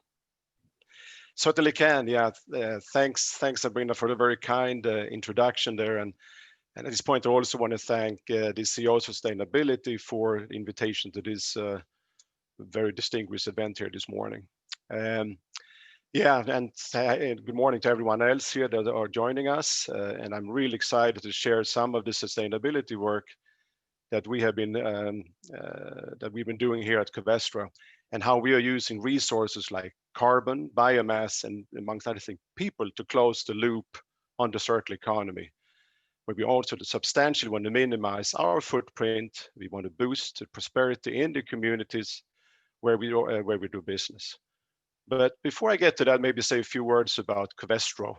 Certainly can. Yeah. Thanks, Sabrina, for the very kind introduction there. And at this point, I also want to thank the CEO of Sustainability for the invitation to this very distinguished event here this morning. Yeah, and good morning to everyone else here that are joining us. And I'm really excited to share some of the sustainability work that we have been doing here at Covestro, and how we are using resources like carbon, biomass, and amongst other things, people to close the loop on the circular economy. But we also substantially want to minimize our footprint. We want to boost the prosperity in the communities where we do business. But before I get to that, maybe say a few words about Covestro.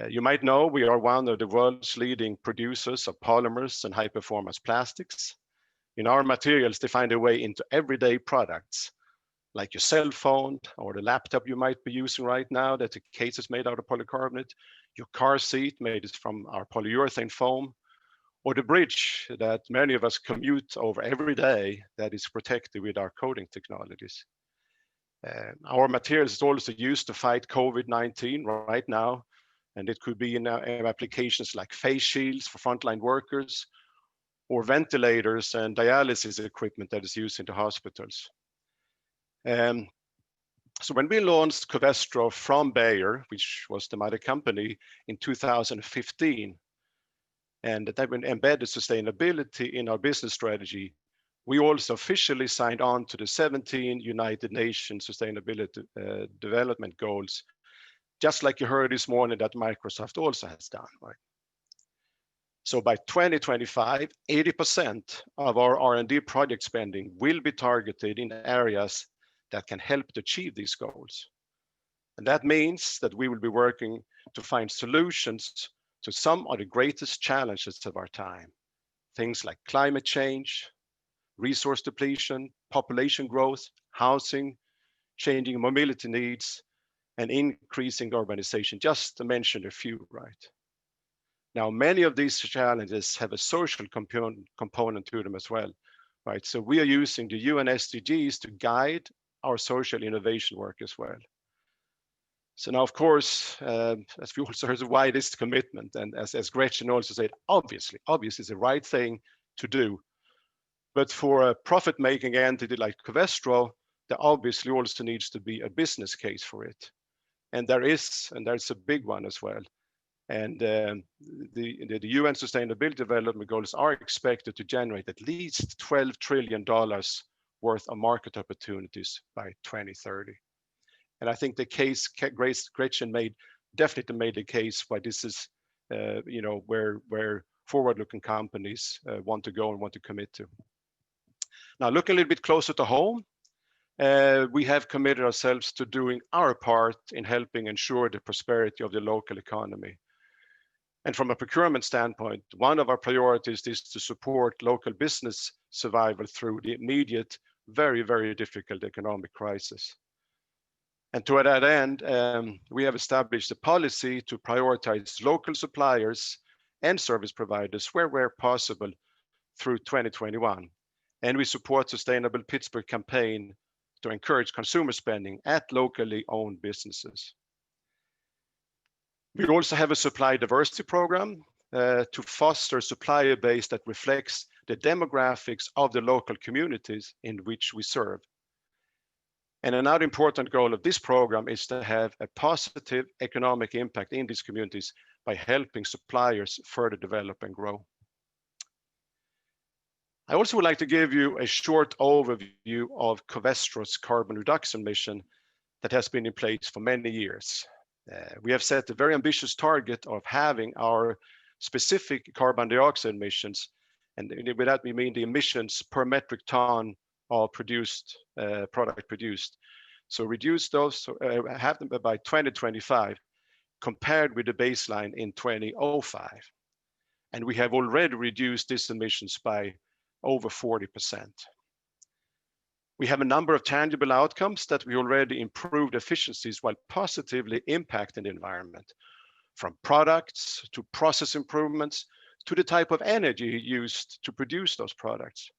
You might know we are one of the world's leading producers of polymers and high-performance plastics. In our materials, they find their way into everyday products, like your cell phone or the laptop you might be using right now, that the case is made out of polycarbonate, your car seat made from our polyurethane foam, or the bridge that many of us commute over every day that is protected with our coating technologies. Our materials is also used to fight COVID-19 right now, and it could be in applications like face shields for frontline workers, or ventilators and dialysis equipment that is used in the hospitals. So when we launched Covestro from Bayer, which was the mother company, in 2015, and that we embedded sustainability in our business strategy, we also officially signed on to the 17 United Nations Sustainability Development Goals, just like you heard this morning that Microsoft also has done, right? So by 2025, 80% of our R&D project spending will be targeted in areas that can help to achieve these goals. And that means that we will be working to find solutions to some of the greatest challenges of our time. Things like climate change, resource depletion, population growth, housing, changing mobility needs, and increasing urbanization, just to mention a few, right? Now, many of these challenges have a social component to them as well, right? So we are using the UN SDGs to guide our social innovation work as well. So now, of course, as we also heard, why this commitment? And as Gretchen also said, obviously it's the right thing to do. But for a profit-making entity like Covestro, there obviously also needs to be a business case for it. And there's a big one as well. And the UN Sustainability Development Goals are expected to generate at least $12 trillion worth of market opportunities by 2030. And I think the case Gretchen definitely made the case why this is, where forward-looking companies want to go and want to commit to. Now, looking a little bit closer to home, we have committed ourselves to doing our part in helping ensure the prosperity of the local economy. And from a procurement standpoint, one of our priorities is to support local business survival through the immediate, very, very difficult economic crisis. And to that end, we have established a policy to prioritize local suppliers and service providers where possible through 2021. And we support Sustainable Pittsburgh campaign to encourage consumer spending at locally owned businesses. We also have a supply diversity program to foster a supplier base that reflects the demographics of the local communities in which we serve. And another important goal of this program is to have a positive economic impact in these communities by helping suppliers further develop and grow. I also would like to give you a short overview of Covestro's carbon reduction mission that has been in place for many years. We have set a very ambitious target of having our specific carbon dioxide emissions, and with that we mean the emissions per metric ton of product produced. So reduce those, have them by 2025 compared with the baseline in 2005. And we have already reduced these emissions by over 40%. We have a number of tangible outcomes that we already improved efficiencies while positively impacting the environment, from products to process improvements to the type of energy used to produce those products.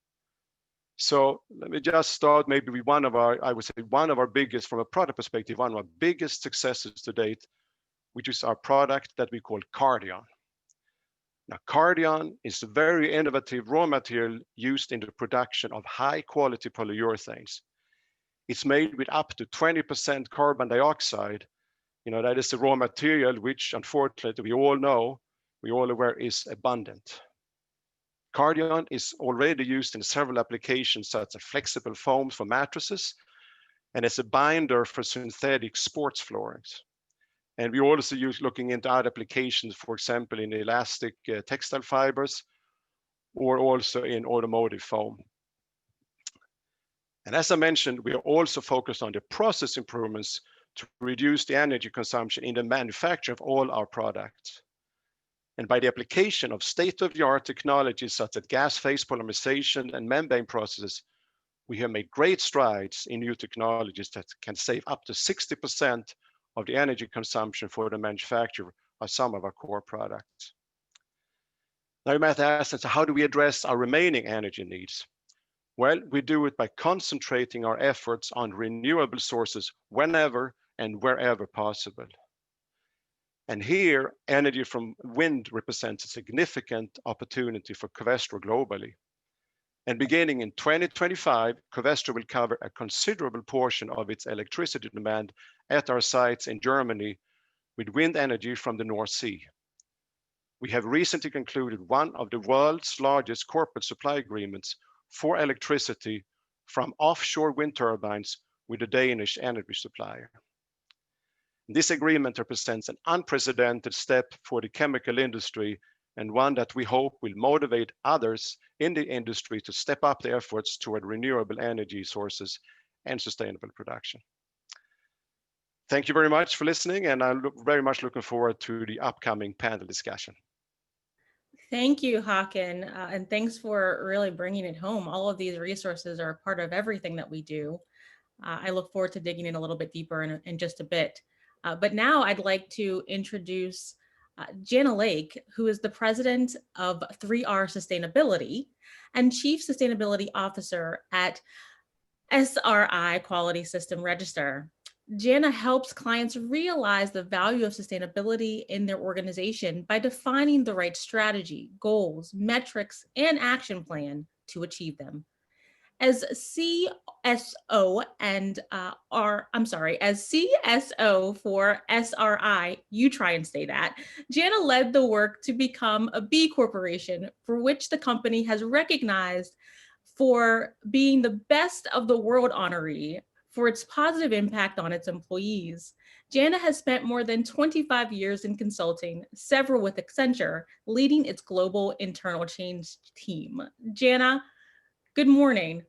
So let me just start maybe with one of our biggest, from a product perspective, one of our biggest successes to date, which is our product that we call Cardion. Now, Cardion is a very innovative raw material used in the production of high quality polyurethanes. It's made with up to 20% carbon dioxide. That is the raw material, which unfortunately we all aware is abundant. Cardion is already used in several applications such as flexible foams for mattresses and as a binder for synthetic sports floorings. And we also looking into other applications, for example, in elastic textile fibers, or also in automotive foam. And as I mentioned, we are also focused on the process improvements to reduce the energy consumption in the manufacture of all our products. And by the application of state-of-the-art technologies such as gas phase polymerization and membrane processes, we have made great strides in new technologies that can save up to 60% of the energy consumption for the manufacture of some of our core products. Now you might ask, so how do we address our remaining energy needs? Well, we do it by concentrating our efforts on renewable sources whenever and wherever possible. And here, energy from wind represents a significant opportunity for Covestro globally. And beginning in 2025, Covestro will cover a considerable portion of its electricity demand at our sites in Germany with wind energy from the North Sea. We have recently concluded one of the world's largest corporate supply agreements for electricity from offshore wind turbines with a Danish energy supplier. This agreement represents an unprecedented step for the chemical industry, and one that we hope will motivate others in the industry to step up their efforts toward renewable energy sources and sustainable production. Thank you very much for listening, and I'm very much looking forward to the upcoming panel discussion. Thank you, Håkan, and thanks for really bringing it home. All of these resources are a part of everything that we do. I look forward to digging in a little bit deeper in just a bit. But now I'd like to introduce Jana Lake, who is the president of 3R Sustainability and Chief Sustainability Officer at SRI Quality System Register. Jana helps clients realize the value of sustainability in their organization by defining the right strategy, goals, metrics, and action plan to achieve them. As CSO for SRI, you try and say that, Jana led the work to become a B Corporation, for which the company has recognized for being the best of the world honoree for its positive impact on its employees. Jana has spent more than 25 years in consulting, several with Accenture, leading its global internal change team. Jana, good morning.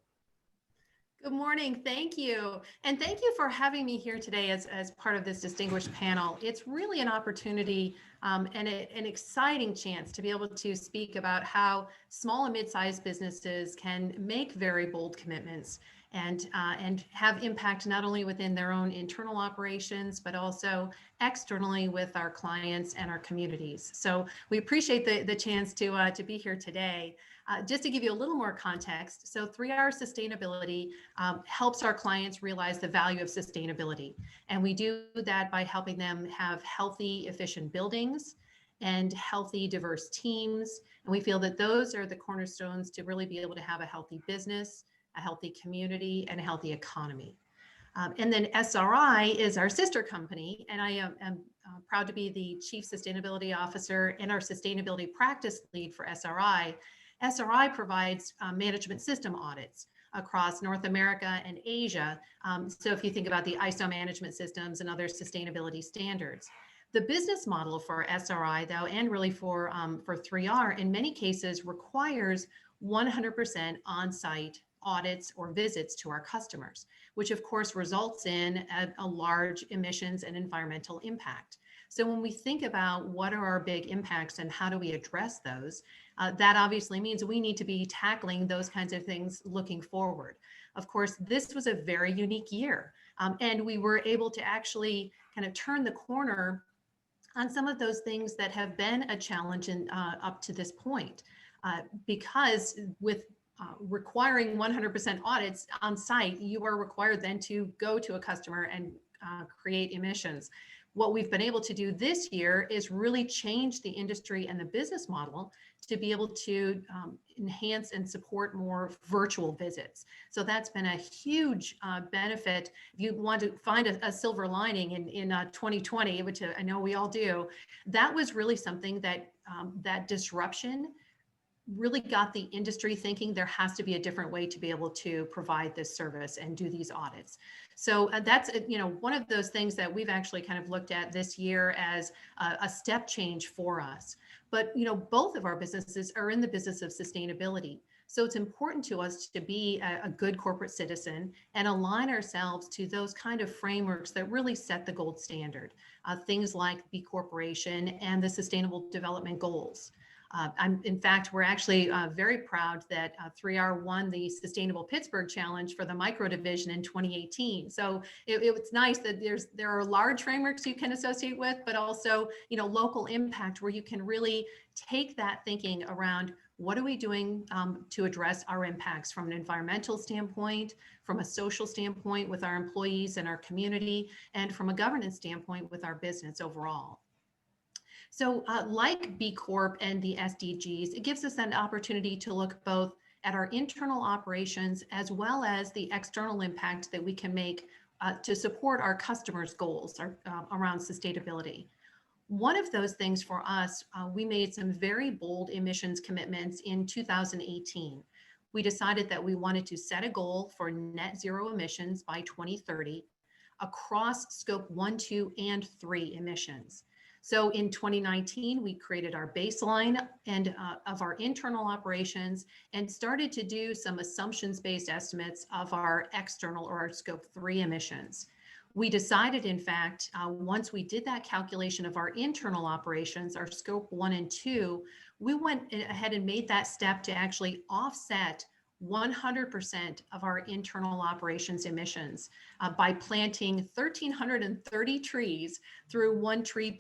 Good morning, thank you. And thank you for having me here today as part of this distinguished panel. It's really an opportunity and an exciting chance to be able to speak about how small and mid-sized businesses can make very bold commitments and have impact not only within their own internal operations, but also externally with our clients and our communities. So we appreciate the chance to be here today. Just to give you a little more context, so 3R Sustainability helps our clients realize the value of sustainability. And we do that by helping them have healthy, efficient buildings and healthy, diverse teams. And we feel that those are the cornerstones to really be able to have a healthy business, a healthy community, and a healthy economy. And then SRI is our sister company, and I am proud to be the Chief Sustainability Officer and our Sustainability Practice Lead for SRI. SRI provides management system audits across North America and Asia. So if you think about the ISO management systems and other sustainability standards. The business model for SRI, though, and really for 3R, in many cases requires 100% on-site audits or visits to our customers, which of course results in a large emissions and environmental impact. So when we think about what are our big impacts and how do we address those, that obviously means we need to be tackling those kinds of things looking forward. Of course, this was a very unique year, and we were able to actually kind of turn the corner on some of those things that have been a challenge up to this point, because with requiring 100% audits on site, you are required then to go to a customer and create emissions. What we've been able to do this year is really change the industry and the business model to be able to enhance and support more virtual visits. So that's been a huge benefit. If you want to find a silver lining in 2020, which I know we all do, that was really something that that disruption really got the industry thinking there has to be a different way to be able to provide this service and do these audits. So that's, one of those things that we've actually kind of looked at this year as a step change for us. But, both of our businesses are in the business of sustainability. So it's important to us to be a good corporate citizen and align ourselves to those kind of frameworks that really set the gold standard. Things like B Corporation and the Sustainable Development Goals. In fact, we're actually very proud that 3R won the Sustainable Pittsburgh Challenge for the micro division in 2018. So it's nice that there are large frameworks you can associate with, but also, local impact where you can really take that thinking around what are we doing to address our impacts from an environmental standpoint, from a social standpoint with our employees and our community, and from a governance standpoint with our business overall. So like B Corp and the SDGs, it gives us an opportunity to look both at our internal operations as well as the external impact that we can make to support our customers' goals around sustainability. One of those things for us, we made some very bold emissions commitments in 2018. We decided that we wanted to set a goal for net zero emissions by 2030 across scope 1, 2, and 3 emissions. So in 2019, we created our baseline and of our internal operations and started to do some assumptions-based estimates of our external or our scope 3 emissions. We decided, in fact, once we did that calculation of our internal operations, our scope 1 and 2, we went ahead and made that step to actually offset 100% of our internal operations emissions by planting 1,330 trees through 1 tree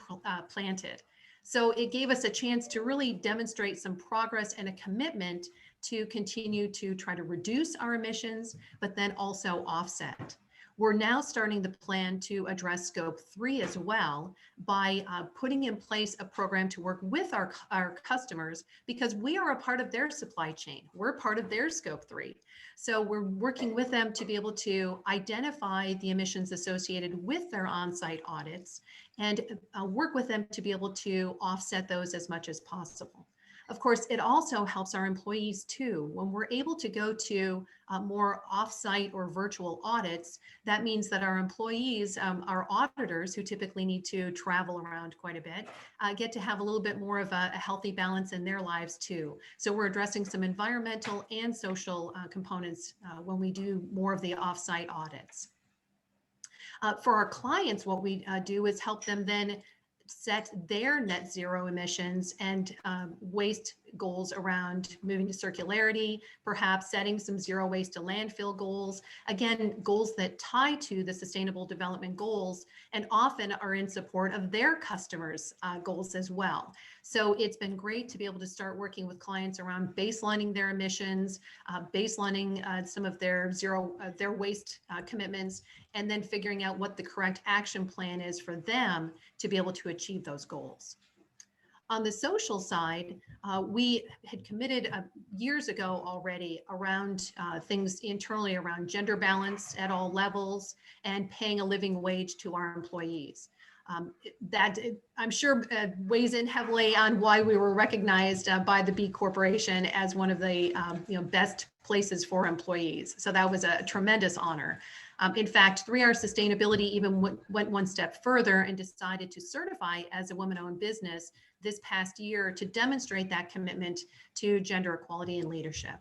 planted. So it gave us a chance to really demonstrate some progress and a commitment to continue to try to reduce our emissions, but then also offset. We're now starting the plan to address scope 3 as well by putting in place a program to work with our customers because we are a part of their supply chain. We're part of their scope 3. So we're working with them to be able to identify the emissions associated with their on-site audits and work with them to be able to offset those as much as possible. Of course, it also helps our employees too. When we're able to go to more off-site or virtual audits, that means that our employees, our auditors who typically need to travel around quite a bit, get to have a little bit more of a healthy balance in their lives too. So we're addressing some environmental and social components when we do more of the off-site audits. For our clients, what we do is help them then set their net zero emissions and waste goals around moving to circularity, perhaps setting some zero waste to landfill goals. Again, goals that tie to the Sustainable Development Goals and often are in support of their customers' goals as well. So it's been great to be able to start working with clients around baselining their emissions, baselining some of their their waste commitments, and then figuring out what the correct action plan is for them to be able to achieve those goals. On the social side, we had committed years ago already around things internally around gender balance at all levels and paying a living wage to our employees. I'm sure weighs in heavily on why we were recognized by the B Corporation as one of the best places for employees. So that was a tremendous honor. In fact, 3R Sustainability even went one step further and decided to certify as a woman-owned business this past year to demonstrate that commitment to gender equality and leadership.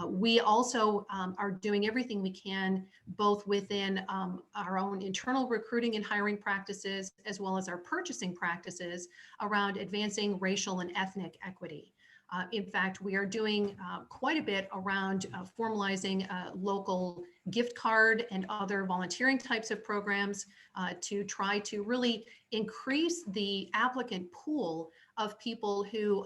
We also are doing everything we can, both within our own internal recruiting and hiring practices, as well as our purchasing practices around advancing racial and ethnic equity. In fact, we are doing quite a bit around formalizing local gift card and other volunteering types of programs to try to really increase the applicant pool of people who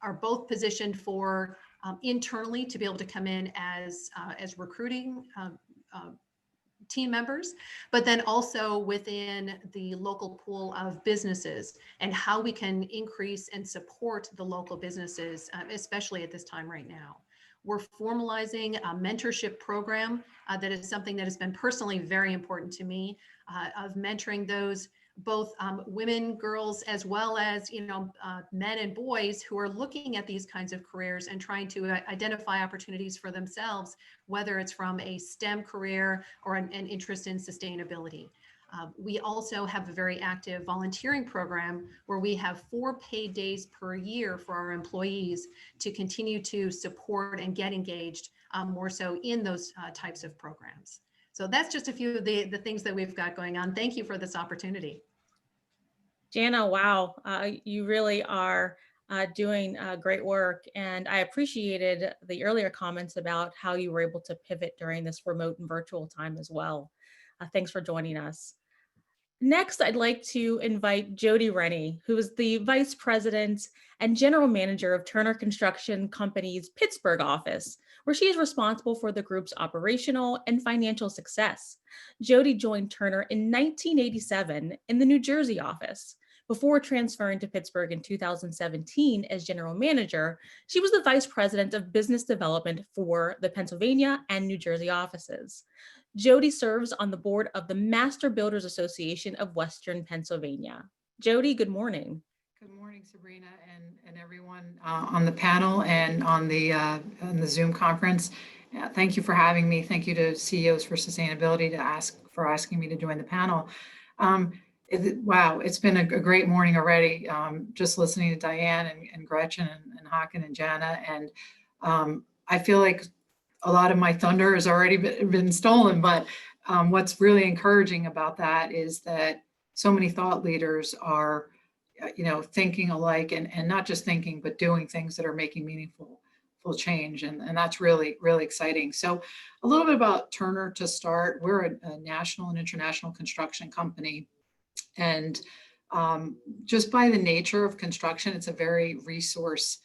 are both positioned for internally to be able to come in as recruiting team members, but then also within the local pool of businesses and how we can increase and support the local businesses, especially at this time right now. We're formalizing a mentorship program that is something that has been personally very important to me, of mentoring those both women, girls, as well as men and boys who are looking at these kinds of careers and trying to identify opportunities for themselves, whether it's from a STEM career or an interest in sustainability. We also have a very active volunteering program where we have 4 paid days per year for our employees to continue to support and get engaged more so in those types of programs. So that's just a few of the things that we've got going on. Thank you for this opportunity. Jana, wow, you really are doing great work. And I appreciated the earlier comments about how you were able to pivot during this remote and virtual time as well. Thanks for joining us. Next, I'd like to invite Jody Rennie, who is the Vice President and General Manager of Turner Construction Company's Pittsburgh office, where she is responsible for the group's operational and financial success. Jody joined Turner in 1987 in the New Jersey office. Before transferring to Pittsburgh in 2017 as General Manager, she was the Vice President of Business Development for the Pennsylvania and New Jersey offices. Jody serves on the board of the Master Builders Association of Western Pennsylvania. Jody, good morning. Good morning, Sabrina, and everyone on the panel and on the Zoom conference. Thank you for having me. Thank you to CEOs for Sustainability for asking me to join the panel. Wow, it's been a great morning already. Just listening to Diane and Gretchen and Hakan and Jana, and I feel like a lot of my thunder has already been stolen, but what's really encouraging about that is that so many thought leaders are, thinking alike and not just thinking, but doing things that are making meaningful change. And that's really, really exciting. So a little bit about Turner to start. We're a national and international construction company. And just by the nature of construction, it's a very resource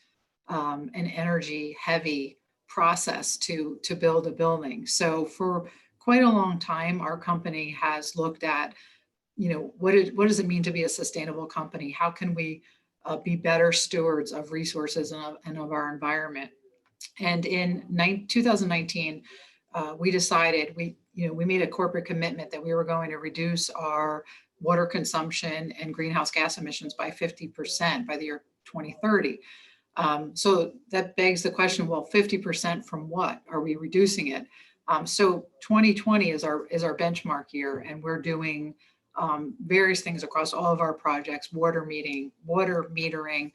and energy heavy process to build a building. So for quite a long time, our company has looked at, what does it mean to be a sustainable company? How can we be better stewards of resources and of our environment? And in 2019, we decided we made a corporate commitment that we were going to reduce our water consumption and greenhouse gas emissions by 50% by the year 2030. So that begs the question, well, 50% from what? Are we reducing it? So 2020 is our benchmark year, and we're doing various things across all of our projects: water metering,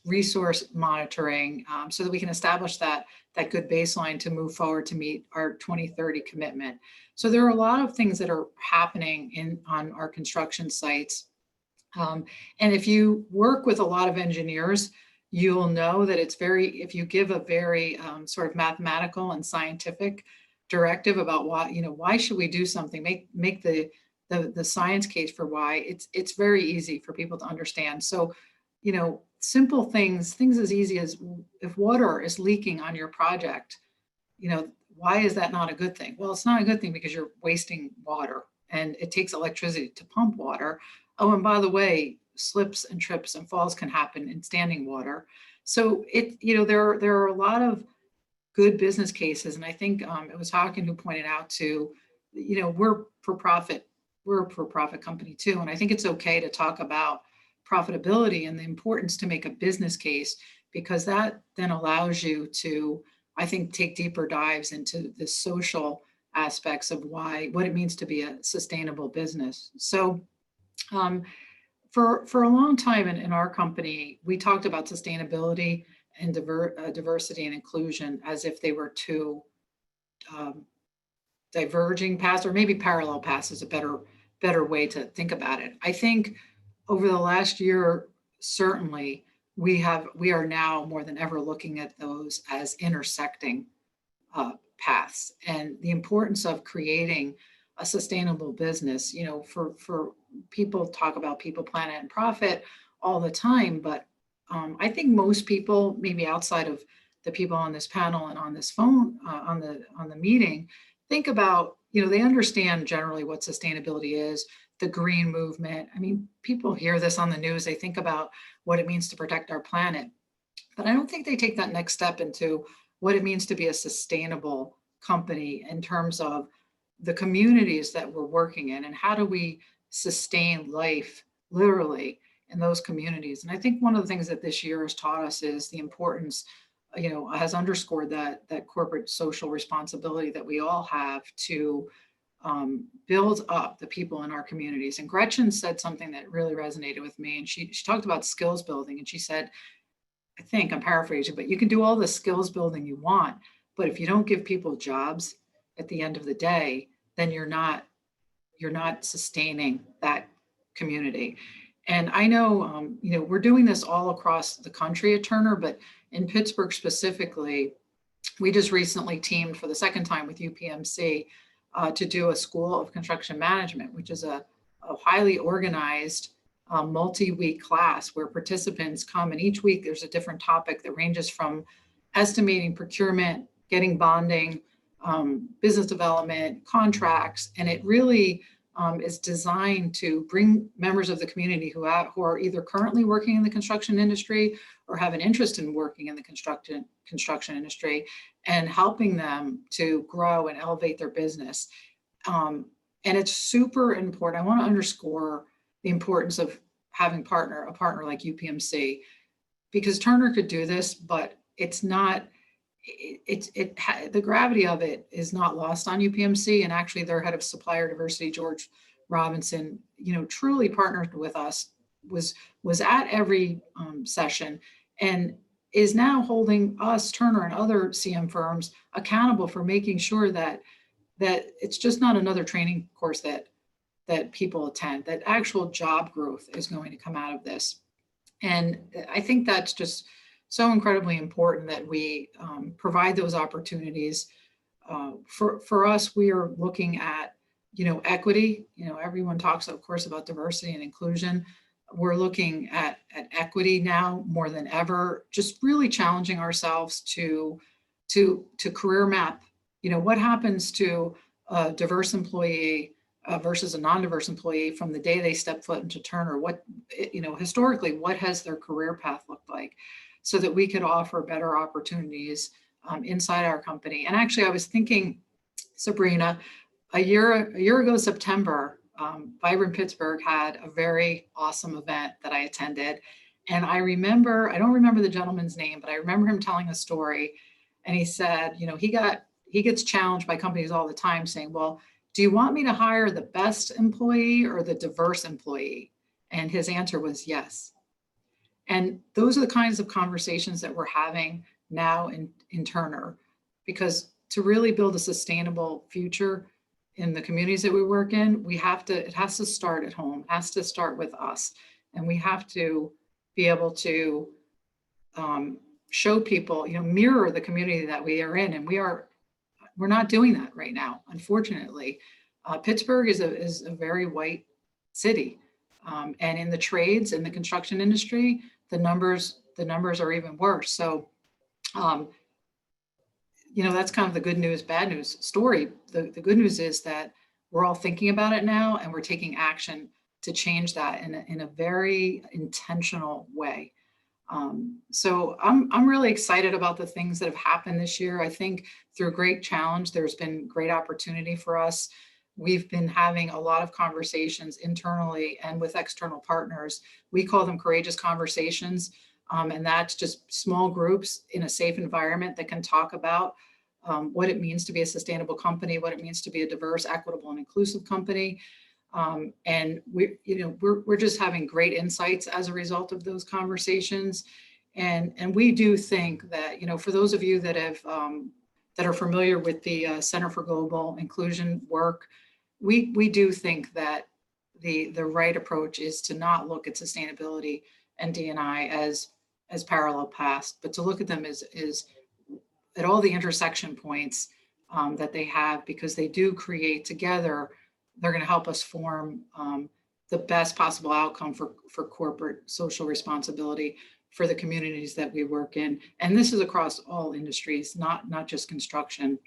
resource monitoring, so that we can establish that good baseline to move forward to meet our 2030 commitment. So there are a lot of things that are happening on our construction sites. And if you work with a lot of engineers, you'll know that if you give a very sort of mathematical and scientific directive about why should we do something, make the science case for why, it's very easy for people to understand. So, simple things as easy as, if water is leaking on your project, why is that not a good thing? Well, it's not a good thing because you're wasting water and it takes electricity to pump water. Oh, and by the way, slips and trips and falls can happen in standing water. So there are a lot of good business cases. And I think it was Hakan who pointed out we're for profit we're a for-profit company too. And I think it's okay to talk about profitability and the importance to make a business case, because that then allows you to, I think, take deeper dives into the social aspects of what it means to be a sustainable business. So for a long time in our company, we talked about sustainability and diversity and inclusion as if they were two diverging paths, or maybe parallel paths is a better way to think about it. I think over the last year, certainly, we are now more than ever looking at those as intersecting paths, and the importance of creating a sustainable business. You know, for people talk about people, planet, and profit all the time, but I think most people, maybe outside of the people on this panel and on this phone, on the meeting, think about, you know, they understand generally what sustainability is, the green movement. I mean, people hear this on the news, they think about what it means to protect our planet, but I don't think they take that next step into what it means to be a sustainable company in terms of the communities that we're working in, and how do we sustain life literally in those communities. And I think one of the things that this year has taught us is the importance, you know, has underscored that corporate social responsibility that we all have to build up the people in our communities. And Gretchen said something that really resonated with me, and she talked about skills building, and she said, I think I'm paraphrasing, but you can do all the skills building you want, but if you don't give people jobs at the end of the day, then you're not sustaining that community. And I know, you know, we're doing this all across the country at Turner, but in Pittsburgh specifically, we just recently teamed for the second time with UPMC to do a School of Construction Management, which is a highly organized multi-week class where participants come, and each week there's a different topic that ranges from estimating, procurement, getting bonding, business development, contracts, and it really is designed to bring members of the community who are either currently working in the construction industry or have an interest in working in the construction industry, and helping them to grow and elevate their business. And it's super important. I want to underscore the importance of having a partner like UPMC, because Turner could do this, but it's not. The gravity of it is not lost on UPMC, and actually their head of supplier diversity, George Robinson, you know, truly partnered with us, was at every session, and is now holding us, Turner, and other CM firms accountable for making sure that it's just not another training course that people attend, that actual job growth is going to come out of this. And I think that's just so incredibly important that we provide those opportunities. For us, we are looking at, you know, equity. You know, everyone talks, of course, about diversity and inclusion. We're looking at equity now more than ever, just really challenging ourselves to career map, you know, what happens to a diverse employee versus a non-diverse employee from the day they step foot into Turner. What, you know, historically, what has their career path looked like, so that we could offer better opportunities inside our company. And actually, I was thinking, Sabrina, a year ago, September, Vibrant Pittsburgh had a very awesome event that I attended. And I don't remember the gentleman's name, but I remember him telling a story. And he said, you know, he gets challenged by companies all the time saying, well, do you want me to hire the best employee or the diverse employee? And his answer was yes. And those are the kinds of conversations that we're having now in Turner, because to really build a sustainable future in the communities that we work in, it has to start at home, it has to start with us. And we have to be able to show people, you know, mirror the community that we are in. And we're not doing that right now, unfortunately. Pittsburgh is a very white city. And in the trades and the construction industry, the numbers are even worse. So, you know, that's kind of the good news, bad news story. The good news is that we're all thinking about it now, and we're taking action to change that in a very intentional way. So I'm really excited about the things that have happened this year. I think through great challenge, there's been great opportunity for us. we've been having a lot of conversations internally and with external partners. We call them courageous conversations. And that's just small groups in a safe environment that can talk about what it means to be a sustainable company, what it means to be a diverse, equitable, and inclusive company. And we're just having great insights as a result of those conversations. And we do think that, for those of you that have that are familiar with the Center for Global Inclusion work, we do think that the right approach is to not look at sustainability and D&I as parallel paths, but to look at them as at all the intersection points that they have, because they do create together. They're going to help us form the best possible outcome for corporate social responsibility for the communities that we work in. And this is across all industries, not just construction.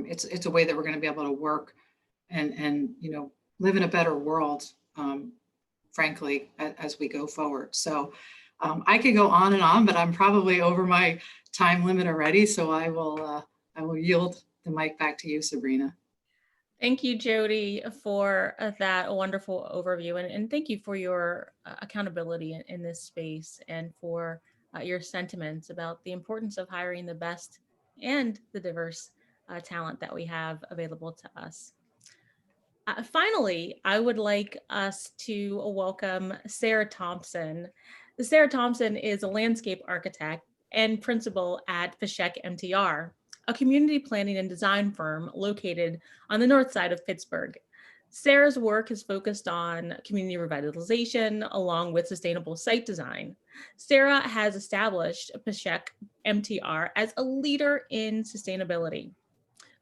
It's a way that we're going to be able to work and live in a better world, frankly, as we go forward. So I could go on and on, but I'm probably over my time limit already. So I will yield the mic back to you, Sabrina. Thank you, Jody, for that wonderful overview. And thank you for your accountability in this space and for your sentiments about the importance of hiring the best and the diverse talent that we have available to us. Finally, I would like us to welcome Sarah Thompson. Sarah Thompson is a landscape architect and principal at Pashek MTR, a community planning and design firm located on the north side of Pittsburgh. Sarah's work is focused on community revitalization along with sustainable site design. Sarah has established Pashek MTR as a leader in sustainability.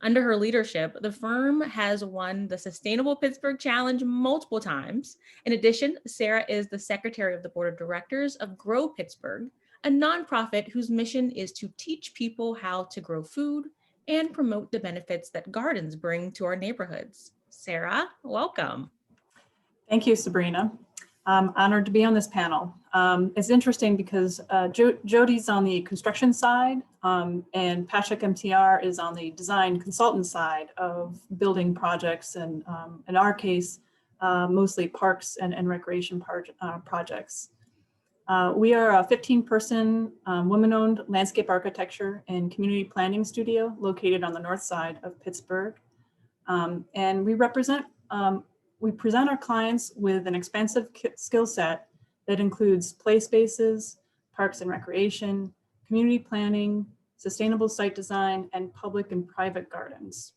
Under her leadership, the firm has won the Sustainable Pittsburgh Challenge multiple times. In addition, Sarah is the secretary of the board of directors of Grow Pittsburgh, a nonprofit whose mission is to teach people how to grow food and promote the benefits that gardens bring to our neighborhoods. Sarah, welcome. Thank you, Sabrina. I'm honored to be on this panel. It's interesting because Jody's on the construction side and Pashek MTR is on the design consultant side of building projects and in our case, mostly parks and recreation projects. We are a 15-person woman-owned landscape architecture and community planning studio located on the north side of Pittsburgh. And we present our clients with an expansive skill set that includes play spaces, parks and recreation, community planning, sustainable site design, and public and private gardens.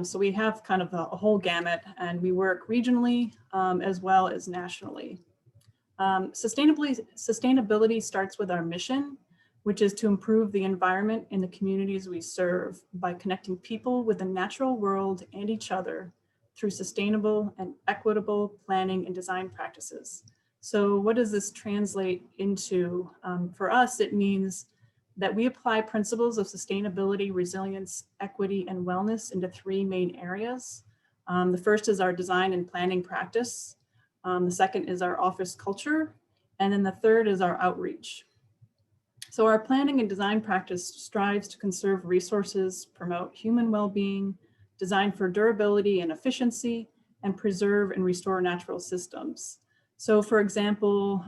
So we have kind of a whole gamut, and we work regionally as well as nationally. Sustainability starts with our mission, which is to improve the environment in the communities we serve by connecting people with the natural world and each other through sustainable and equitable planning and design practices. So what does this translate into? For us, it means that we apply principles of sustainability, resilience, equity, and wellness into three main areas. The first is our design and planning practice. The second is our office culture. And then the third is our outreach. So our planning and design practice strives to conserve resources, promote human well-being, design for durability and efficiency, and preserve and restore natural systems. So for example,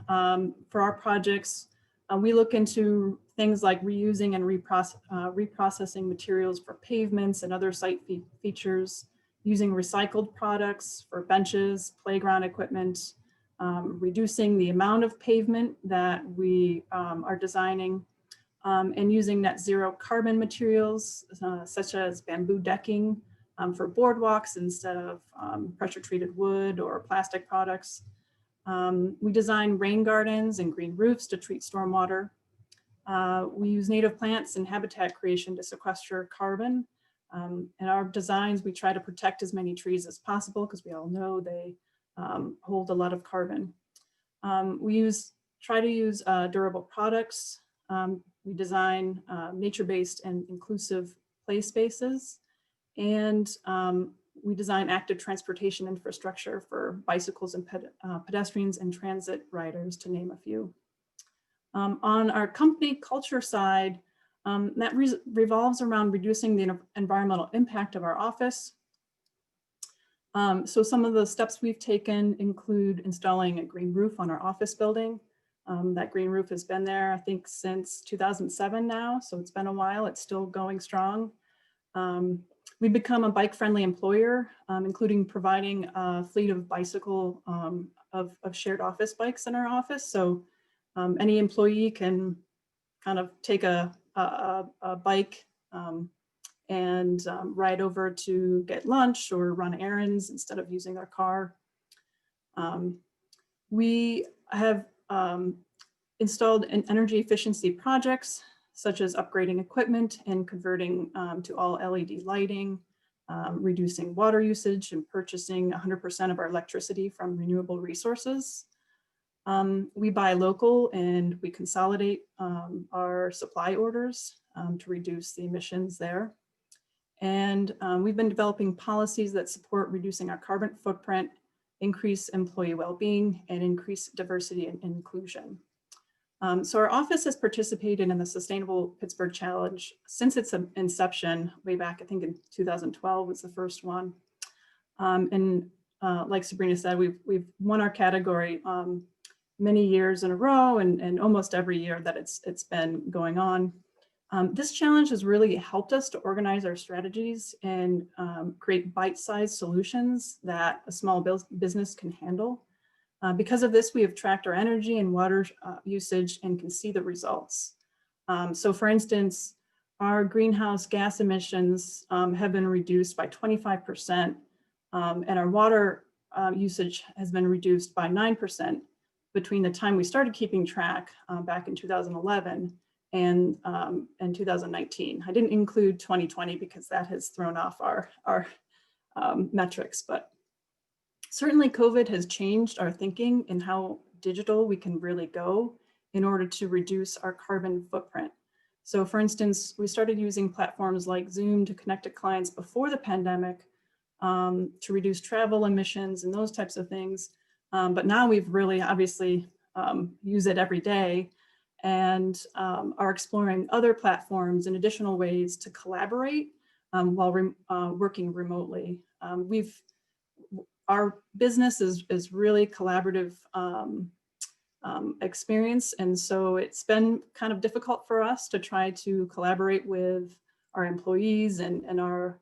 for our projects, we look into things like reusing and reprocessing materials for pavements and other site features, using recycled products for benches, playground equipment, reducing the amount of pavement that we are designing, and using net zero carbon materials, such as bamboo decking for boardwalks instead of pressure treated wood or plastic products. We design rain gardens and green roofs to treat stormwater. We use native plants and habitat creation to sequester carbon. In our designs, we try to protect as many trees as possible because we all know they hold a lot of carbon. We try to use durable products. We design nature-based and inclusive play spaces. And we design active transportation infrastructure for bicycles and pedestrians and transit riders, to name a few. On our company culture side, that revolves around reducing the environmental impact of our office. So some of the steps we've taken include installing a green roof on our office building. That green roof has been there, I think, since 2007 now, so it's been a while. It's still going strong. We've become a bike-friendly employer, including providing a fleet of bicycle of shared office bikes in our office. So any employee can kind of take a bike and ride over to get lunch or run errands instead of using their car. We have installed energy efficiency projects such as upgrading equipment and converting to all LED lighting, reducing water usage, and purchasing 100% of our electricity from renewable resources. We buy local and we consolidate our supply orders to reduce the emissions there. And we've been developing policies that support reducing our carbon footprint, increase employee well-being, and increase diversity and inclusion. So our office has participated in the Sustainable Pittsburgh Challenge since its inception, way back, I think in 2012 was the first one. Like Sabrina said, we've won our category many years in a row and almost every year that it's been going on. This challenge has really helped us to organize our strategies and create bite-sized solutions that a small business can handle. Because of this, we have tracked our energy and water usage and can see the results. So for instance, our greenhouse gas emissions have been reduced by 25%, and our water usage has been reduced by 9% between the time we started keeping track back in 2011 and 2019. I didn't include 2020 because that has thrown off our metrics, but certainly COVID has changed our thinking and how digital we can really go in order to reduce our carbon footprint. So for instance, we started using platforms like Zoom to connect to clients before the pandemic to reduce travel emissions and those types of things. But now we've really obviously use it every day and are exploring other platforms and additional ways to collaborate while working remotely. Our business is really collaborative experience. And so it's been kind of difficult for us to try to collaborate with our employees and our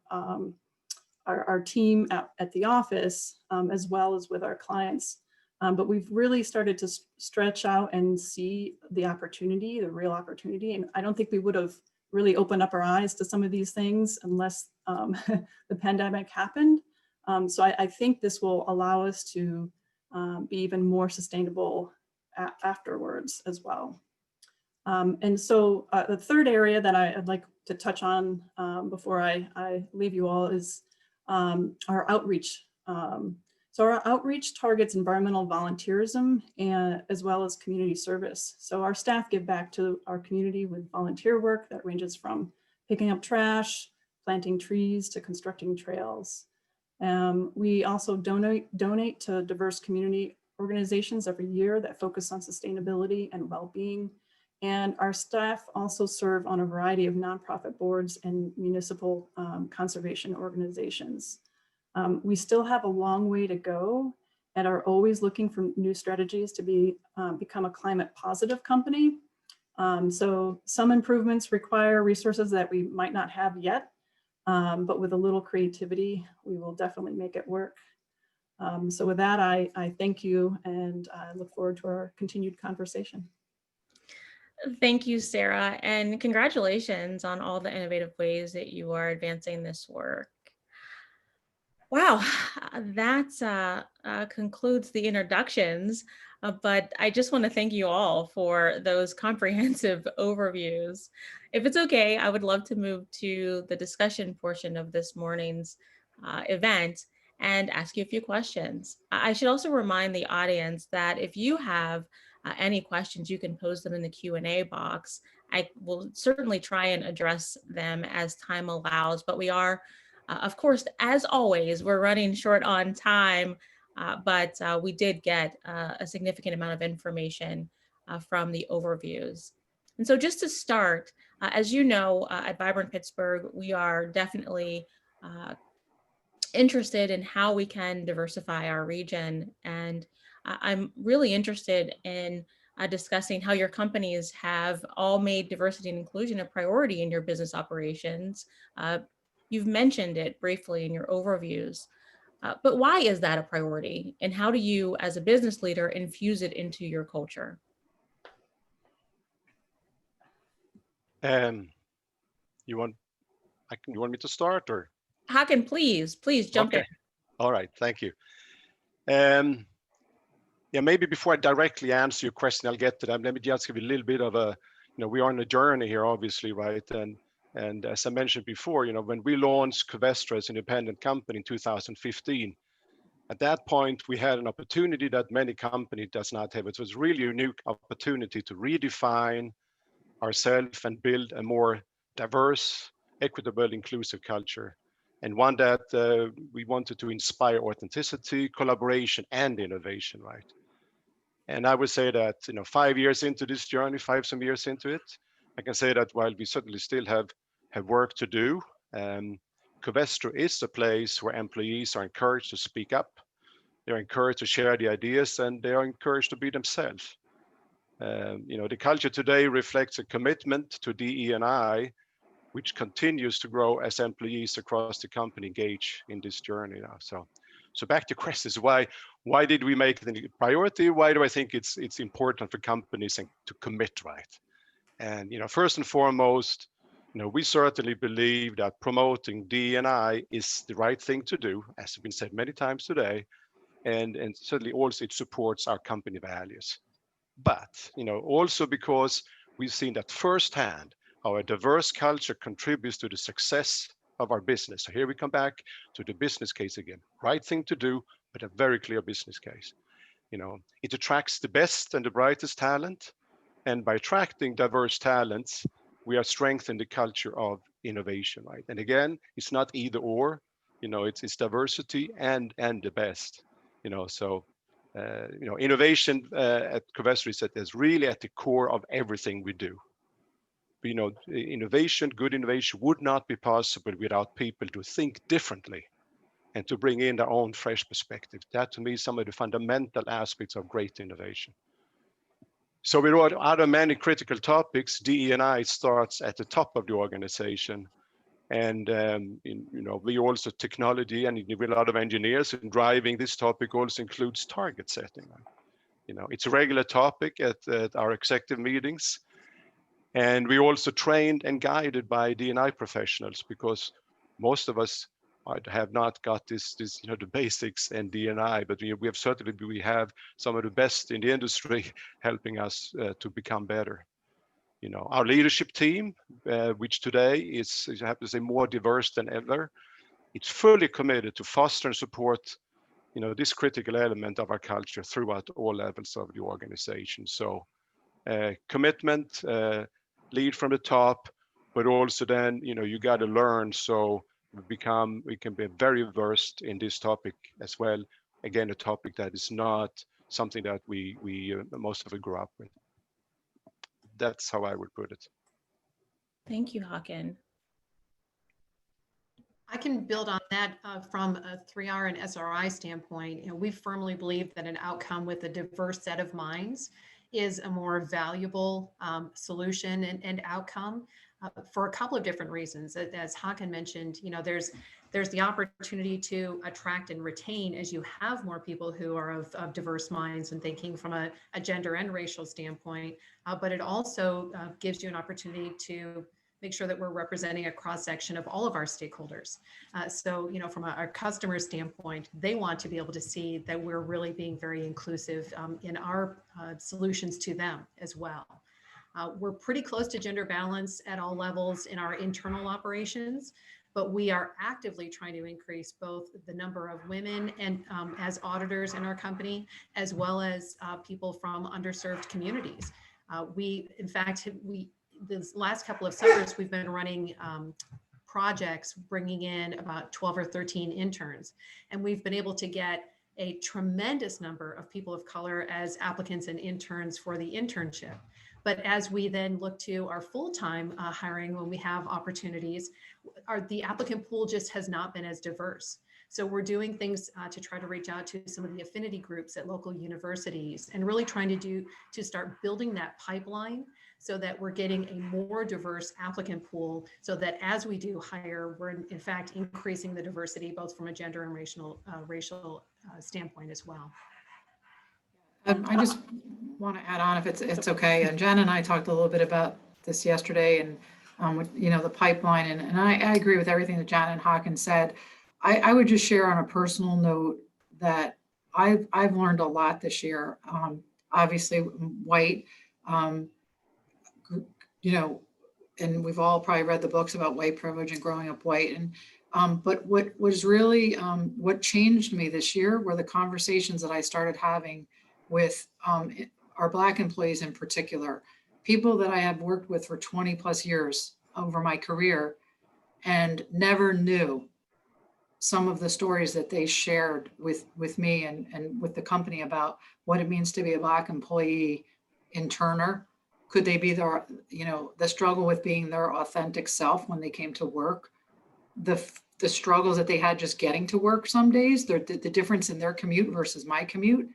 team at the office, as well as with our clients. But we've really started to stretch out and see the opportunity, the real opportunity. And I don't think we would have really opened up our eyes to some of these things unless the pandemic happened. So I think this will allow us to be even more sustainable afterwards as well. And so the third area that I'd like to touch on before I leave you all is our outreach. So our outreach targets environmental volunteerism and as well as community service. So our staff give back to our community with volunteer work that ranges from picking up trash, planting trees, to constructing trails. We also donate to diverse community organizations every year that focus on sustainability and well-being. And our staff also serve on a variety of nonprofit boards and municipal conservation organizations. We still have a long way to go and are always looking for new strategies to become a climate positive company. So some improvements require resources that we might not have yet, but with a little creativity, we will definitely make it work. So with that, I thank you and I look forward to our continued conversation. Thank you, Sarah, and congratulations on all the innovative ways that you are advancing this work. Wow, that concludes the introductions, but I just want to thank you all for those comprehensive overviews. If it's okay, I would love to move to the discussion portion of this morning's event and ask you a few questions. I should also remind the audience that if you have any questions, you can pose them in the Q&A box. I will certainly try and address them as time allows, but we are, of course, as always, we're running short on time, but we did get a significant amount of information from the overviews. And so just to start, as you know, at Vibrant Pittsburgh, we are definitely interested in how we can diversify our region. And I'm really interested in discussing how your companies have all made diversity and inclusion a priority in your business operations. You've mentioned it briefly in your overviews, but why is that a priority? And how do you, as a business leader, infuse it into your culture? You want me to start, or? Hakan, please jump in. All right, thank you. Yeah, maybe before I directly answer your question, I'll get to that. Let me just give you a little bit of a, we are on a journey here, obviously, right? And as I mentioned before, when we launched Covestro as an independent company in 2015, at that point, we had an opportunity that many companies does not have. It was really a unique opportunity to redefine ourselves and build a more diverse, equitable, inclusive culture. And one that we wanted to inspire authenticity, collaboration, and innovation, right? And I would say that, 5 years into this journey, some years into it, I can say that while we certainly still have work to do, Covestro is a place where employees are encouraged to speak up. They're encouraged to share the ideas, and they are encouraged to be themselves. The culture today reflects a commitment to DE&I, which continues to grow as employees across the company engage in this journey now. So back to questions, why did we make it a priority? Why do I think it's important for companies to commit, right? And first and foremost, we certainly believe that promoting D&I is the right thing to do, as has been said many times today, and certainly also it supports our company values. But also because we've seen that firsthand how a diverse culture contributes to the success of our business. So here we come back to the business case again. Right thing to do, but a very clear business case. It attracts the best and the brightest talent. And by attracting diverse talents, we are strengthening the culture of innovation, right? And again, it's not either or, it's diversity and the best, so, innovation at Covestro is really at the core of everything we do. But, innovation, good innovation would not be possible without people to think differently and to bring in their own fresh perspective. That to me is some of the fundamental aspects of great innovation. So we wrote out of many critical topics, DE&I starts at the top of the organization. And, we also technology and a lot of engineers in driving this topic also includes target setting. It's a regular topic at our executive meetings. And we also trained and guided by D&I professionals, because most of us have not got this the basics in D&I, but we have some of the best in the industry helping us to become better. Our leadership team, which today is, I have to say, more diverse than ever, it's fully committed to foster and support, this critical element of our culture throughout all levels of the organization. So commitment, lead from the top, but also then, you got to learn. So we can be very versed in this topic as well. Again, a topic that is not something that we most of us grew up with. That's how I would put it. Thank you, Hakan. I can build on that from a 3R and SRI standpoint. We firmly believe that an outcome with a diverse set of minds is a more valuable solution and outcome for a couple of different reasons. As Hakan mentioned, there's the opportunity to attract and retain as you have more people who are of diverse minds and thinking from a gender and racial standpoint, but it also gives you an opportunity to make sure that we're representing a cross-section of all of our stakeholders. So, from our customer standpoint, they want to be able to see that we're really being very inclusive in our solutions to them as well. We're pretty close to gender balance at all levels in our internal operations, but we are actively trying to increase both the number of women and as auditors in our company, as well as people from underserved communities. This last couple of summers, we've been running projects bringing in about 12 or 13 interns, and we've been able to get a tremendous number of people of color as applicants and interns for the internship. But as we then look to our full-time hiring, when we have opportunities, the applicant pool just has not been as diverse. So we're doing things to try to reach out to some of the affinity groups at local universities and really trying to start building that pipeline so that we're getting a more diverse applicant pool, so that as we do hire, we're in fact increasing the diversity both from a gender and racial standpoint as well. I just want to add on, if it's okay. And Jen and I talked a little bit about this yesterday, and with, the pipeline. And I agree with everything that Jan and Håkan said. I would just share on a personal note that I've learned a lot this year. Obviously, white. And we've all probably read the books about white privilege and growing up white. And but what was really what changed me this year were the conversations that I started having with our Black employees in particular, people that I have worked with for 20 plus years over my career, and never knew some of the stories that they shared with me and with the company about what it means to be a Black employee in Turner. Could they be their, the struggle with being their authentic self when they came to work, the struggles that they had just getting to work some days, the difference in their commute versus my commute.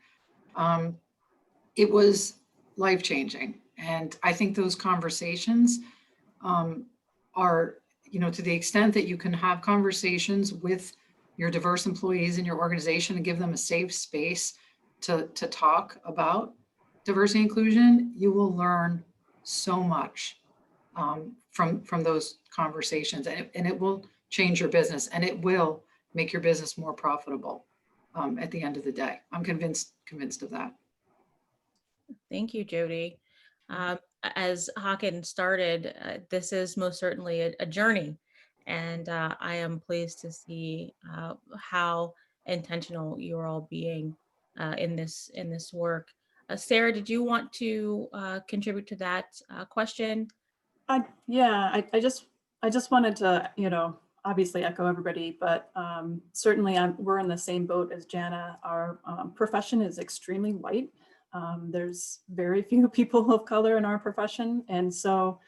It was life-changing. And I think those conversations are, to the extent that you can have conversations with your diverse employees in your organization and give them a safe space to talk about diversity and inclusion, you will learn so much from those conversations, and it will change your business, and it will make your business more profitable at the end of the day. I'm convinced of that. Thank you, Jody. As Håkan started, this is most certainly a journey, and I am pleased to see how intentional you're all being in this work. Sarah, did you want to contribute to that question? I just wanted to, obviously echo everybody, but certainly we're in the same boat as Jana. Our profession is extremely white. There's very few people of color in our profession. And so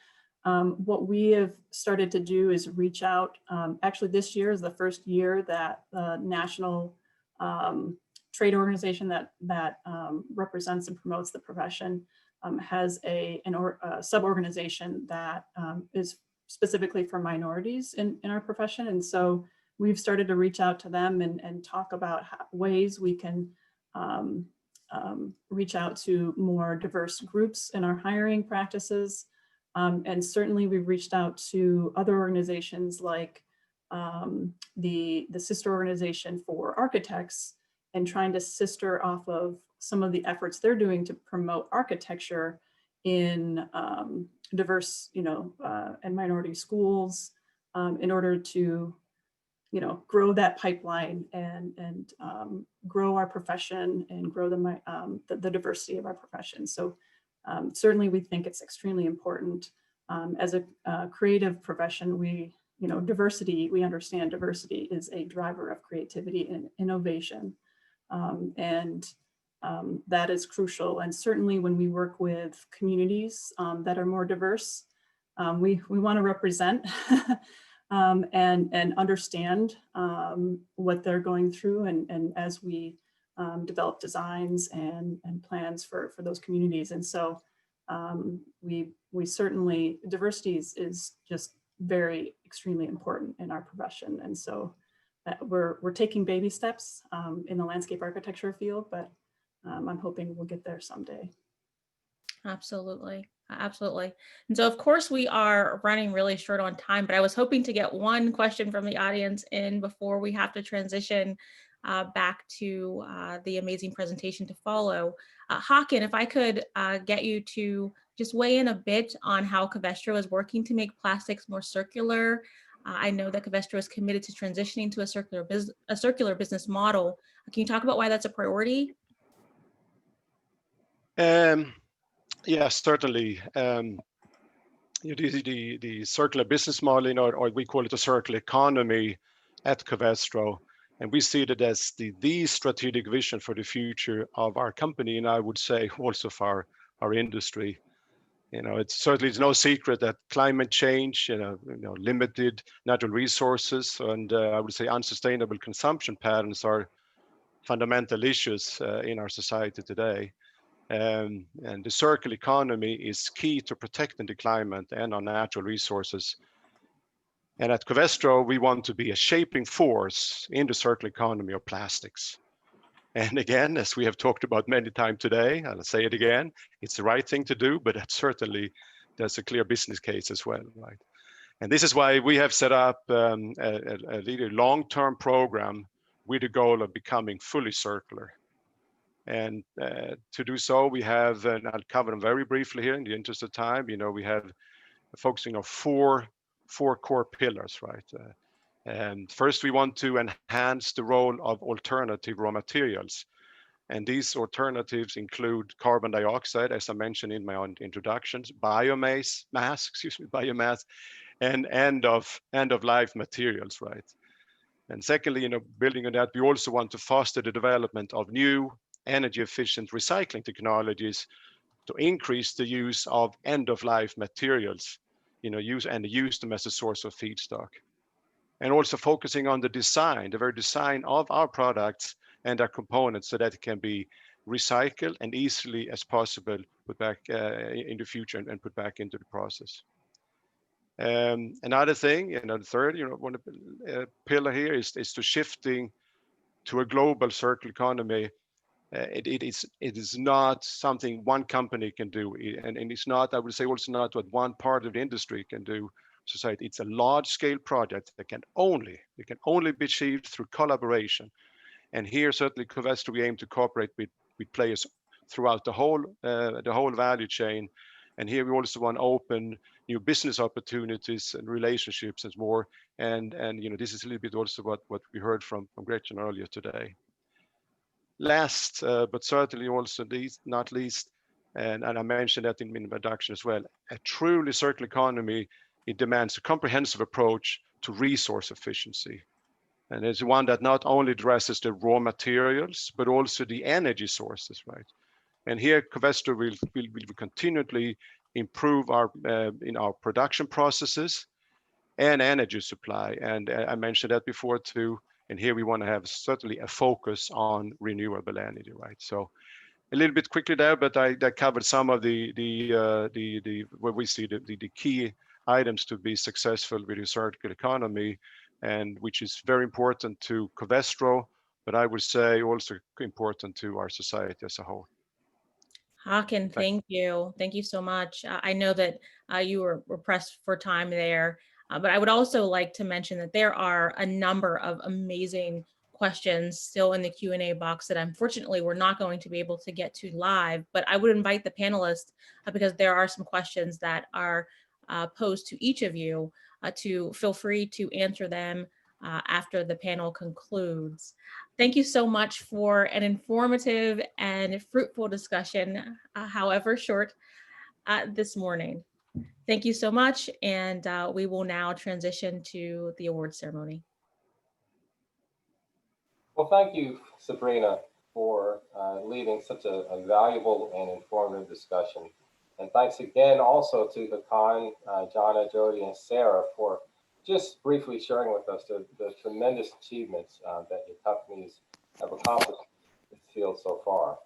what we have started to do is reach out. Actually, this year is the first year that the national trade organization that represents and promotes the profession has a sub-organization that is specifically for minorities in our profession. And so we've started to reach out to them and talk about ways we can reach out to more diverse groups in our hiring practices. And certainly we've reached out to other organizations like the sister organization for architects, and trying to sister off of some of the efforts they're doing to promote architecture in diverse, and minority schools in order to, grow that pipeline and grow our profession and grow the diversity of our profession. So certainly we think it's extremely important. As a creative profession, we understand diversity is a driver of creativity and innovation. That is crucial. And certainly when we work with communities that are more diverse, we want to represent and understand what they're going through, and as we develop designs and plans for those communities. And so we certainly, diversity is just extremely important in our profession. And so we're taking baby steps in the landscape architecture field, but I'm hoping we'll get there someday. Absolutely. Absolutely. And so of course we are running really short on time, but I was hoping to get one question from the audience in before we have to transition back to the amazing presentation to follow. Håkan, if I could get you to just weigh in a bit on how Covestro is working to make plastics more circular. I know that Covestro is committed to transitioning to a circular business model. Can you talk about why that's a priority? Yes, certainly. The circular business model, or we call it a circular economy at Covestro, and we see that as the strategic vision for the future of our company, and I would say also for our industry. It's certainly no secret that climate change, limited natural resources, and I would say unsustainable consumption patterns are fundamental issues in our society today. And the circular economy is key to protecting the climate and our natural resources. And at Covestro, we want to be a shaping force in the circular economy of plastics. And again, as we have talked about many times today, I'll say it again, it's the right thing to do, but certainly there's a clear business case as well, right? And this is why we have set up a really long-term program with the goal of becoming fully circular. And to do so, we have, and I'll cover them very briefly here in the interest of time, we have focusing on four core pillars, right? And first, we want to enhance the role of alternative raw materials. And these alternatives include carbon dioxide, as I mentioned in my own introductions, biomass, and end of life materials, right? And secondly, building on that, we also want to foster the development of new energy efficient recycling technologies to increase the use of end of life materials, use them as a source of feedstock. And also focusing on the design, the very design of our products and our components so that it can be recycled and easily as possible put back in the future and put back into the process. Another thing, the third, one pillar here is to shifting to a global circular economy. It is not something one company can do, and it's not, I would say, also not what one part of the industry can do. Society, it's a large-scale project that can only be achieved through collaboration. And here, certainly, Covestro, we aim to cooperate with players throughout the whole value chain. And here, we also want to open new business opportunities and relationships and more. And this is a little bit also what we heard from Gretchen earlier today. Last, but certainly also not least, and I mentioned that in my introduction as well, a truly circular economy, it demands a comprehensive approach to resource efficiency. And it's one that not only addresses the raw materials, but also the energy sources, right? And here, Covestro will continually improve our production processes and energy supply. And I mentioned that before too. And here we want to have certainly a focus on renewable energy, right? So a little bit quickly there, but I covered some of the where we see the key items to be successful with the circular economy, and which is very important to Covestro, but I would say also important to our society as a whole. Håkan, thank you. Thank you so much. I know that you were pressed for time there, but I would also like to mention that there are a number of amazing questions still in the Q&A box that unfortunately we're not going to be able to get to live, but I would invite the panelists, because there are some questions that are posed to each of you, to feel free to answer them after the panel concludes. Thank you so much for an informative and fruitful discussion, however short, this morning. Thank you so much, and we will now transition to the awards ceremony. Well, thank you, Sabrina, for leading such a valuable and informative discussion. And thanks again also to Hakan, Jana, Jody, and Sarah for just briefly sharing with us the tremendous achievements that your companies have accomplished in this field so far.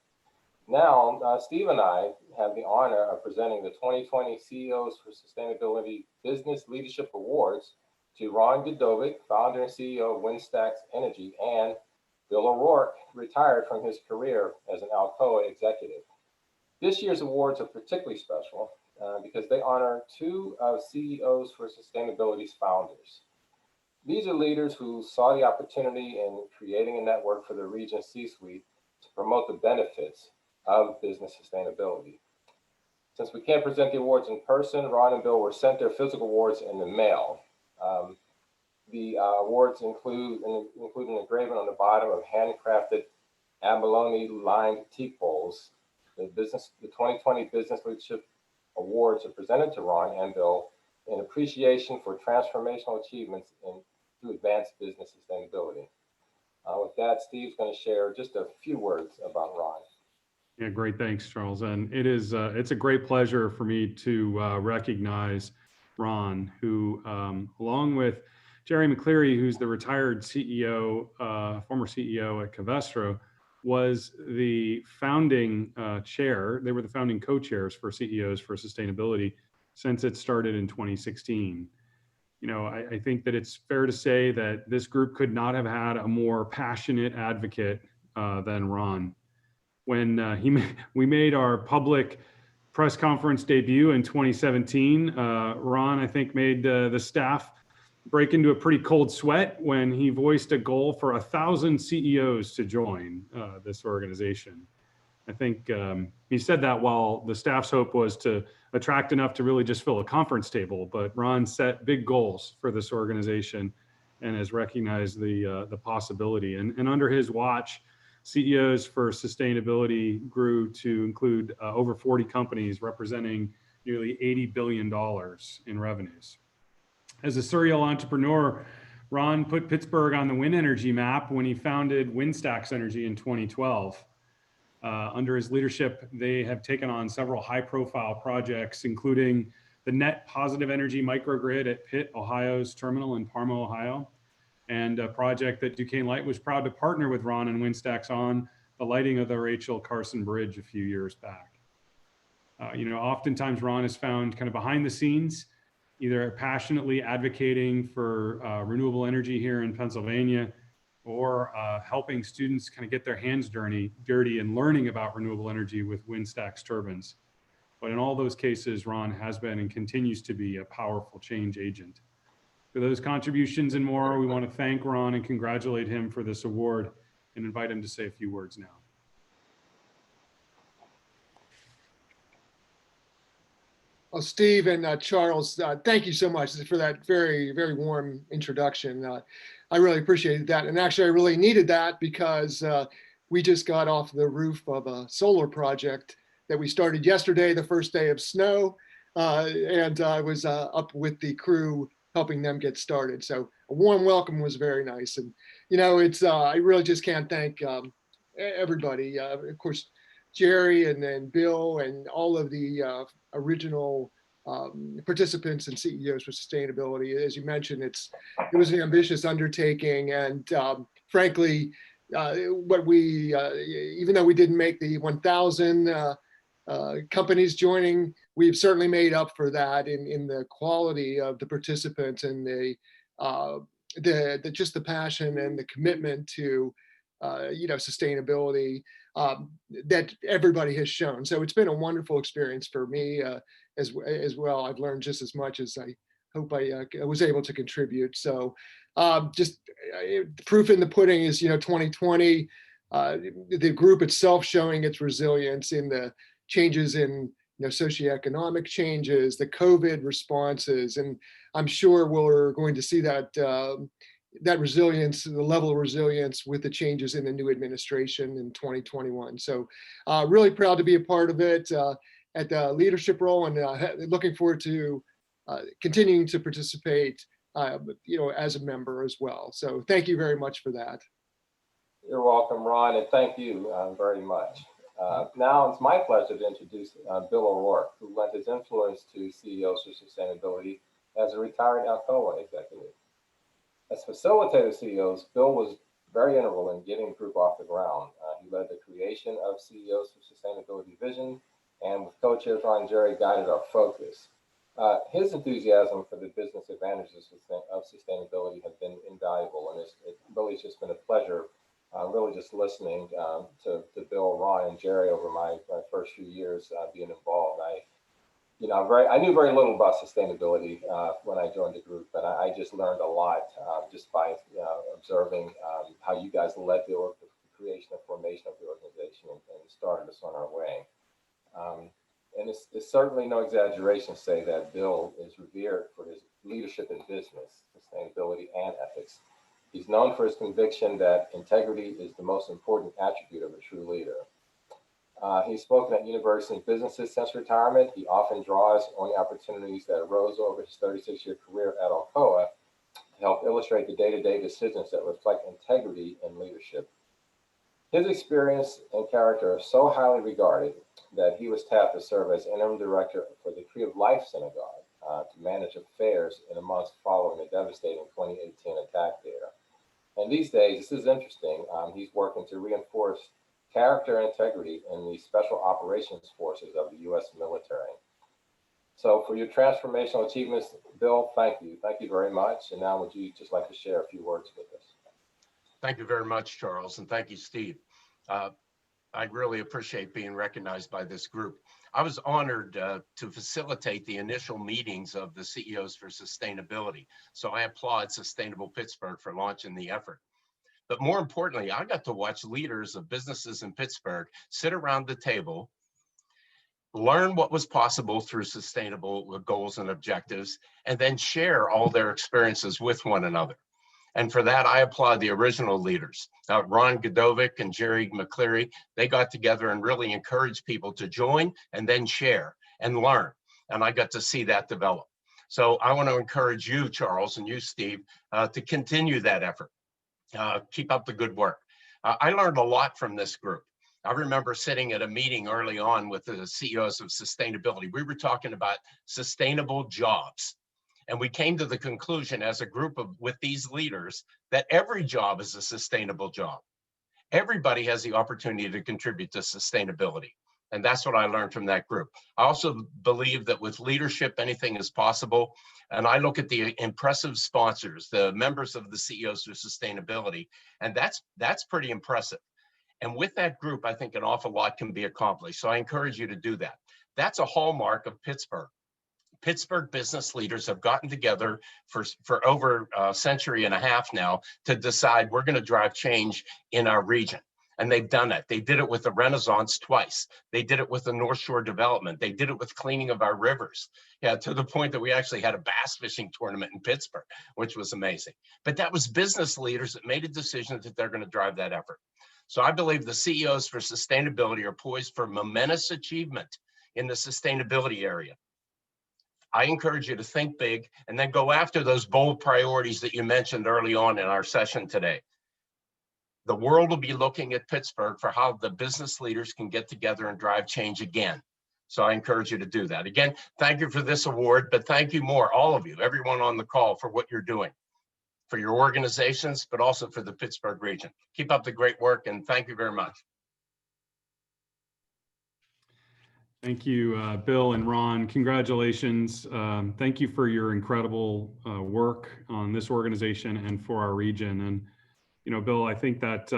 Now, Steve and I have the honor of presenting the 2020 CEOs for Sustainability Business Leadership Awards to Ron Godovic, founder and CEO of Winstax Energy, and Bill O'Rourke, retired from his career as an Alcoa executive. This year's awards are particularly special because they honor two of CEOs for Sustainability's founders. These are leaders who saw the opportunity in creating a network for the region's C-suite to promote the benefits of business sustainability. Since we can't present the awards in person, Ron and Bill were sent their physical awards in the mail. The awards include an engraving on the bottom of handcrafted abalone lined teak bowls. The 2020 Business Leadership Awards are presented to Ron and Bill in appreciation for transformational achievements to advance business sustainability. With that, Steve's going to share just a few words about Ron. Yeah, great. Thanks, Charles. And it's a great pleasure for me to recognize Ron, who, along with Jerry McCleary, who's the retired CEO, former CEO at Covestro, was the founding chair. They were the founding co-chairs for CEOs for Sustainability since it started in 2016. You know, I think that it's fair to say that this group could not have had a more passionate advocate than Ron. When we made our public press conference debut in 2017, Ron, I think, made the staff break into a pretty cold sweat when he voiced a goal for 1,000 CEOs to join this organization. I think he said that while the staff's hope was to attract enough to really just fill a conference table, but Ron set big goals for this organization and has recognized the possibility. And under his watch, CEOs for Sustainability grew to include over 40 companies representing nearly $80 billion in revenues. As a serial entrepreneur, Ron put Pittsburgh on the wind energy map when he founded WindStax Energy in 2012. Under his leadership, they have taken on several high-profile projects, including the Net Positive Energy Microgrid at Pitt, Ohio's terminal in Parma, Ohio, and a project that Duquesne Light was proud to partner with Ron and WindStax on, the lighting of the Rachel Carson Bridge a few years back. You know, oftentimes Ron is found kind of behind the scenes, either passionately advocating for renewable energy here in Pennsylvania, or helping students kind of get their hands dirty and learning about renewable energy with WindStax turbines. But in all those cases, Ron has been and continues to be a powerful change agent. For those contributions and more, we want to thank Ron and congratulate him for this award and invite him to say a few words now. Well, Steve and Charles, thank you so much for that very, very warm introduction. I really appreciated that. And actually, I really needed that because we just got off the roof of a solar project that we started yesterday, the first day of snow. And I was up with the crew helping them get started. So a warm welcome was very nice. And, you know, I really just can't thank everybody. Of course, Jerry and then Bill and all of the original participants and CEOs for Sustainability. As you mentioned, it was an ambitious undertaking. And frankly, even though we didn't make the 1,000 companies joining, we've certainly made up for that in the quality of the participants and just the passion and the commitment to sustainability that everybody has shown. So it's been a wonderful experience for me as well. I've learned just as much as I hope I was able to contribute. So just proof in the pudding is 2020, the group itself showing its resilience in the changes in socioeconomic changes, the COVID responses, and I'm sure we're going to see that that resilience, the level of resilience with the changes in the new administration in 2021. So really proud to be a part of it at the leadership role, and looking forward to continuing to participate as a member as well. So thank you very much for that. You're welcome, Ron, and thank you very much. Now it's my pleasure to introduce Bill O'Rourke, who lent his influence to CEOs for Sustainability as a retired Alcoa executive. As facilitator of CEOs, Bill was very integral in getting the group off the ground. He led the creation of CEOs for Sustainability Vision, and with co-chairs Ron and Jerry, guided our focus. His enthusiasm for the business advantages of sustainability have been invaluable, and it really has just been a pleasure really just listening to Bill, Ron, and Jerry over my first few years being involved. I knew very little about sustainability when I joined the group, but I just learned a lot just by observing how you guys led the creation and formation of the organization and started us on our way. And it's certainly no exaggeration to say that Bill is revered for his leadership in business, sustainability, and ethics. He's known for his conviction that integrity is the most important attribute of a true leader. He's spoken at university businesses since retirement. He often draws on the opportunities that arose over his 36-year career at Alcoa to help illustrate the day-to-day decisions that reflect integrity in leadership. His experience and character are so highly regarded that he was tapped to serve as interim director for the Tree of Life Synagogue to manage affairs in the months following the devastating 2018 attack there. And these days, this is interesting, he's working to reinforce character and integrity in the Special Operations Forces of the U.S. military. So for your transformational achievements, Bill, thank you. Thank you very much. And now would you just like to share a few words with us? Thank you very much, Charles, and thank you, Steve. I really appreciate being recognized by this group. I was honored to facilitate the initial meetings of the CEOs for Sustainability. So I applaud Sustainable Pittsburgh for launching the effort. But more importantly, I got to watch leaders of businesses in Pittsburgh sit around the table, learn what was possible through sustainable goals and objectives, and then share all their experiences with one another. And for that, I applaud the original leaders, Ron Godovic and Jerry McCleary. They got together and really encouraged people to join and then share and learn. And I got to see that develop. So I want to encourage you, Charles, and you, Steve, to continue that effort. Keep up the good work. I learned a lot from this group. I remember sitting at a meeting early on with the CEOs of sustainability. We were talking about sustainable jobs. And we came to the conclusion as a group with these leaders that every job is a sustainable job. Everybody has the opportunity to contribute to sustainability. And that's what I learned from that group. I also believe that with leadership, anything is possible. And I look at the impressive sponsors, the members of the CEOs for Sustainability, and that's pretty impressive. And with that group, I think an awful lot can be accomplished. So I encourage you to do that. That's a hallmark of Pittsburgh. Pittsburgh business leaders have gotten together for over a century and a half now to decide we're going to drive change in our region. And they've done it. They did it with the Renaissance twice. They did it with the North Shore development. They did it with cleaning of our rivers. Yeah, to the point that we actually had a bass fishing tournament in Pittsburgh, which was amazing. But that was business leaders that made a decision that they're going to drive that effort. So I believe the CEOs for Sustainability are poised for momentous achievement in the sustainability area. I encourage you to think big and then go after those bold priorities that you mentioned early on in our session today. The world will be looking at Pittsburgh for how the business leaders can get together and drive change again. So I encourage you to do that. Again, thank you for this award, but thank you more, all of you, everyone on the call, for what you're doing, for your organizations, but also for the Pittsburgh region. Keep up the great work, and thank you very much. Thank you, Bill and Ron. Congratulations. Thank you for your incredible work on this organization and for our region. And, you know, Bill, I think that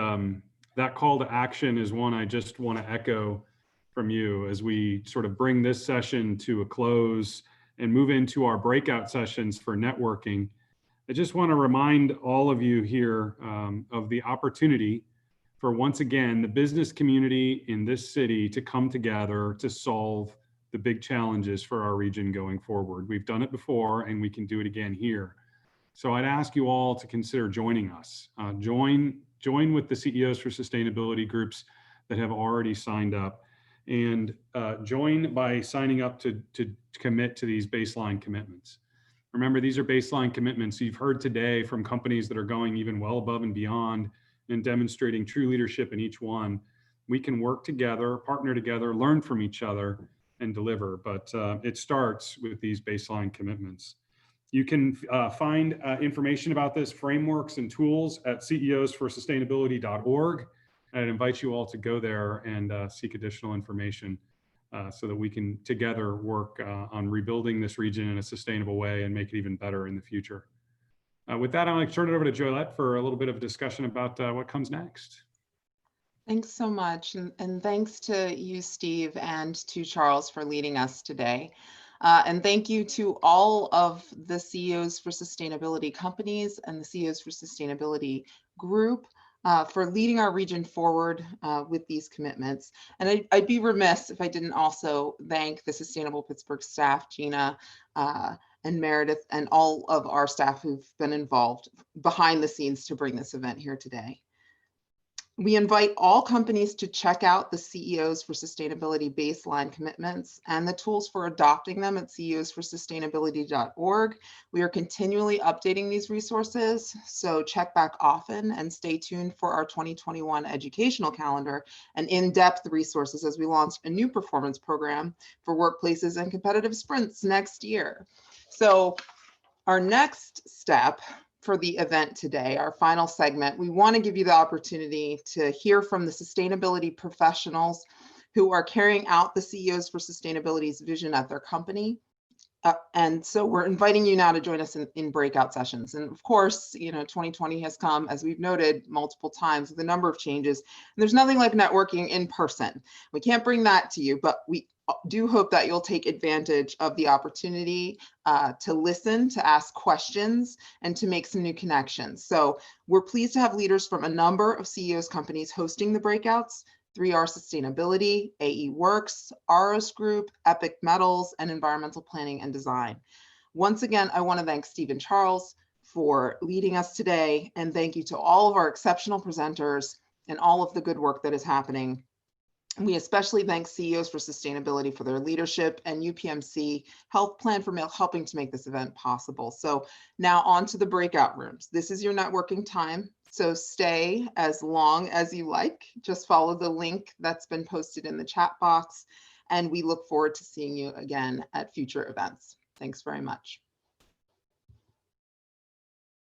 that call to action is one I just want to echo from you as we sort of bring this session to a close and move into our breakout sessions for networking. I just want to remind all of you here of the opportunity for, once again, the business community in this city to come together to solve the big challenges for our region going forward. We've done it before and we can do it again here. So I'd ask you all to consider joining us. Join with the CEOs for Sustainability groups that have already signed up, and join by signing up to commit to these baseline commitments. Remember, these are baseline commitments. You've heard today from companies that are going even well above and beyond and demonstrating true leadership in each one. We can work together, partner together, learn from each other, and deliver. But it starts with these baseline commitments. You can find information about this, frameworks and tools, at ceosforsustainability.org. I'd invite you all to go there and seek additional information so that we can together work on rebuilding this region in a sustainable way and make it even better in the future. With that, I'm going to turn it over to Joylette for a little bit of discussion about what comes next. Thanks so much. And thanks to you, Steve, and to Charles for leading us today. And thank you to all of the CEOs for Sustainability companies and the CEOs for Sustainability group for leading our region forward with these commitments. And I'd be remiss if I didn't also thank the Sustainable Pittsburgh staff, Gina and Meredith, and all of our staff who've been involved behind the scenes to bring this event here today. We invite all companies to check out the CEOs for Sustainability baseline commitments and the tools for adopting them at ceosforsustainability.org. We are continually updating these resources, so check back often and stay tuned for our 2021 educational calendar and in-depth resources as we launch a new performance program for workplaces and competitive sprints next year. So our next step for the event today, our final segment, we want to give you the opportunity to hear from the sustainability professionals who are carrying out the CEOs for Sustainability's vision at their company. And so we're inviting you now to join us in breakout sessions. And of course, 2020 has come, as we've noted multiple times, with a number of changes. And there's nothing like networking in person. We can't bring that to you, but we do hope that you'll take advantage of the opportunity to listen, to ask questions, and to make some new connections. So we're pleased to have leaders from a number of CEOs companies hosting the breakouts: 3R Sustainability, AE Works, Aros Group, Epic Metals, and Environmental Planning and Design. Once again, I want to thank Stephen Charles for leading us today, and thank you to all of our exceptional presenters and all of the good work that is happening. We especially thank CEOs for Sustainability for their leadership and UPMC Health Plan for helping to make this event possible. So now on to the breakout rooms. This is your networking time, so stay as long as you like. Just follow the link that's been posted in the chat box, and we look forward to seeing you again at future events. Thanks very much.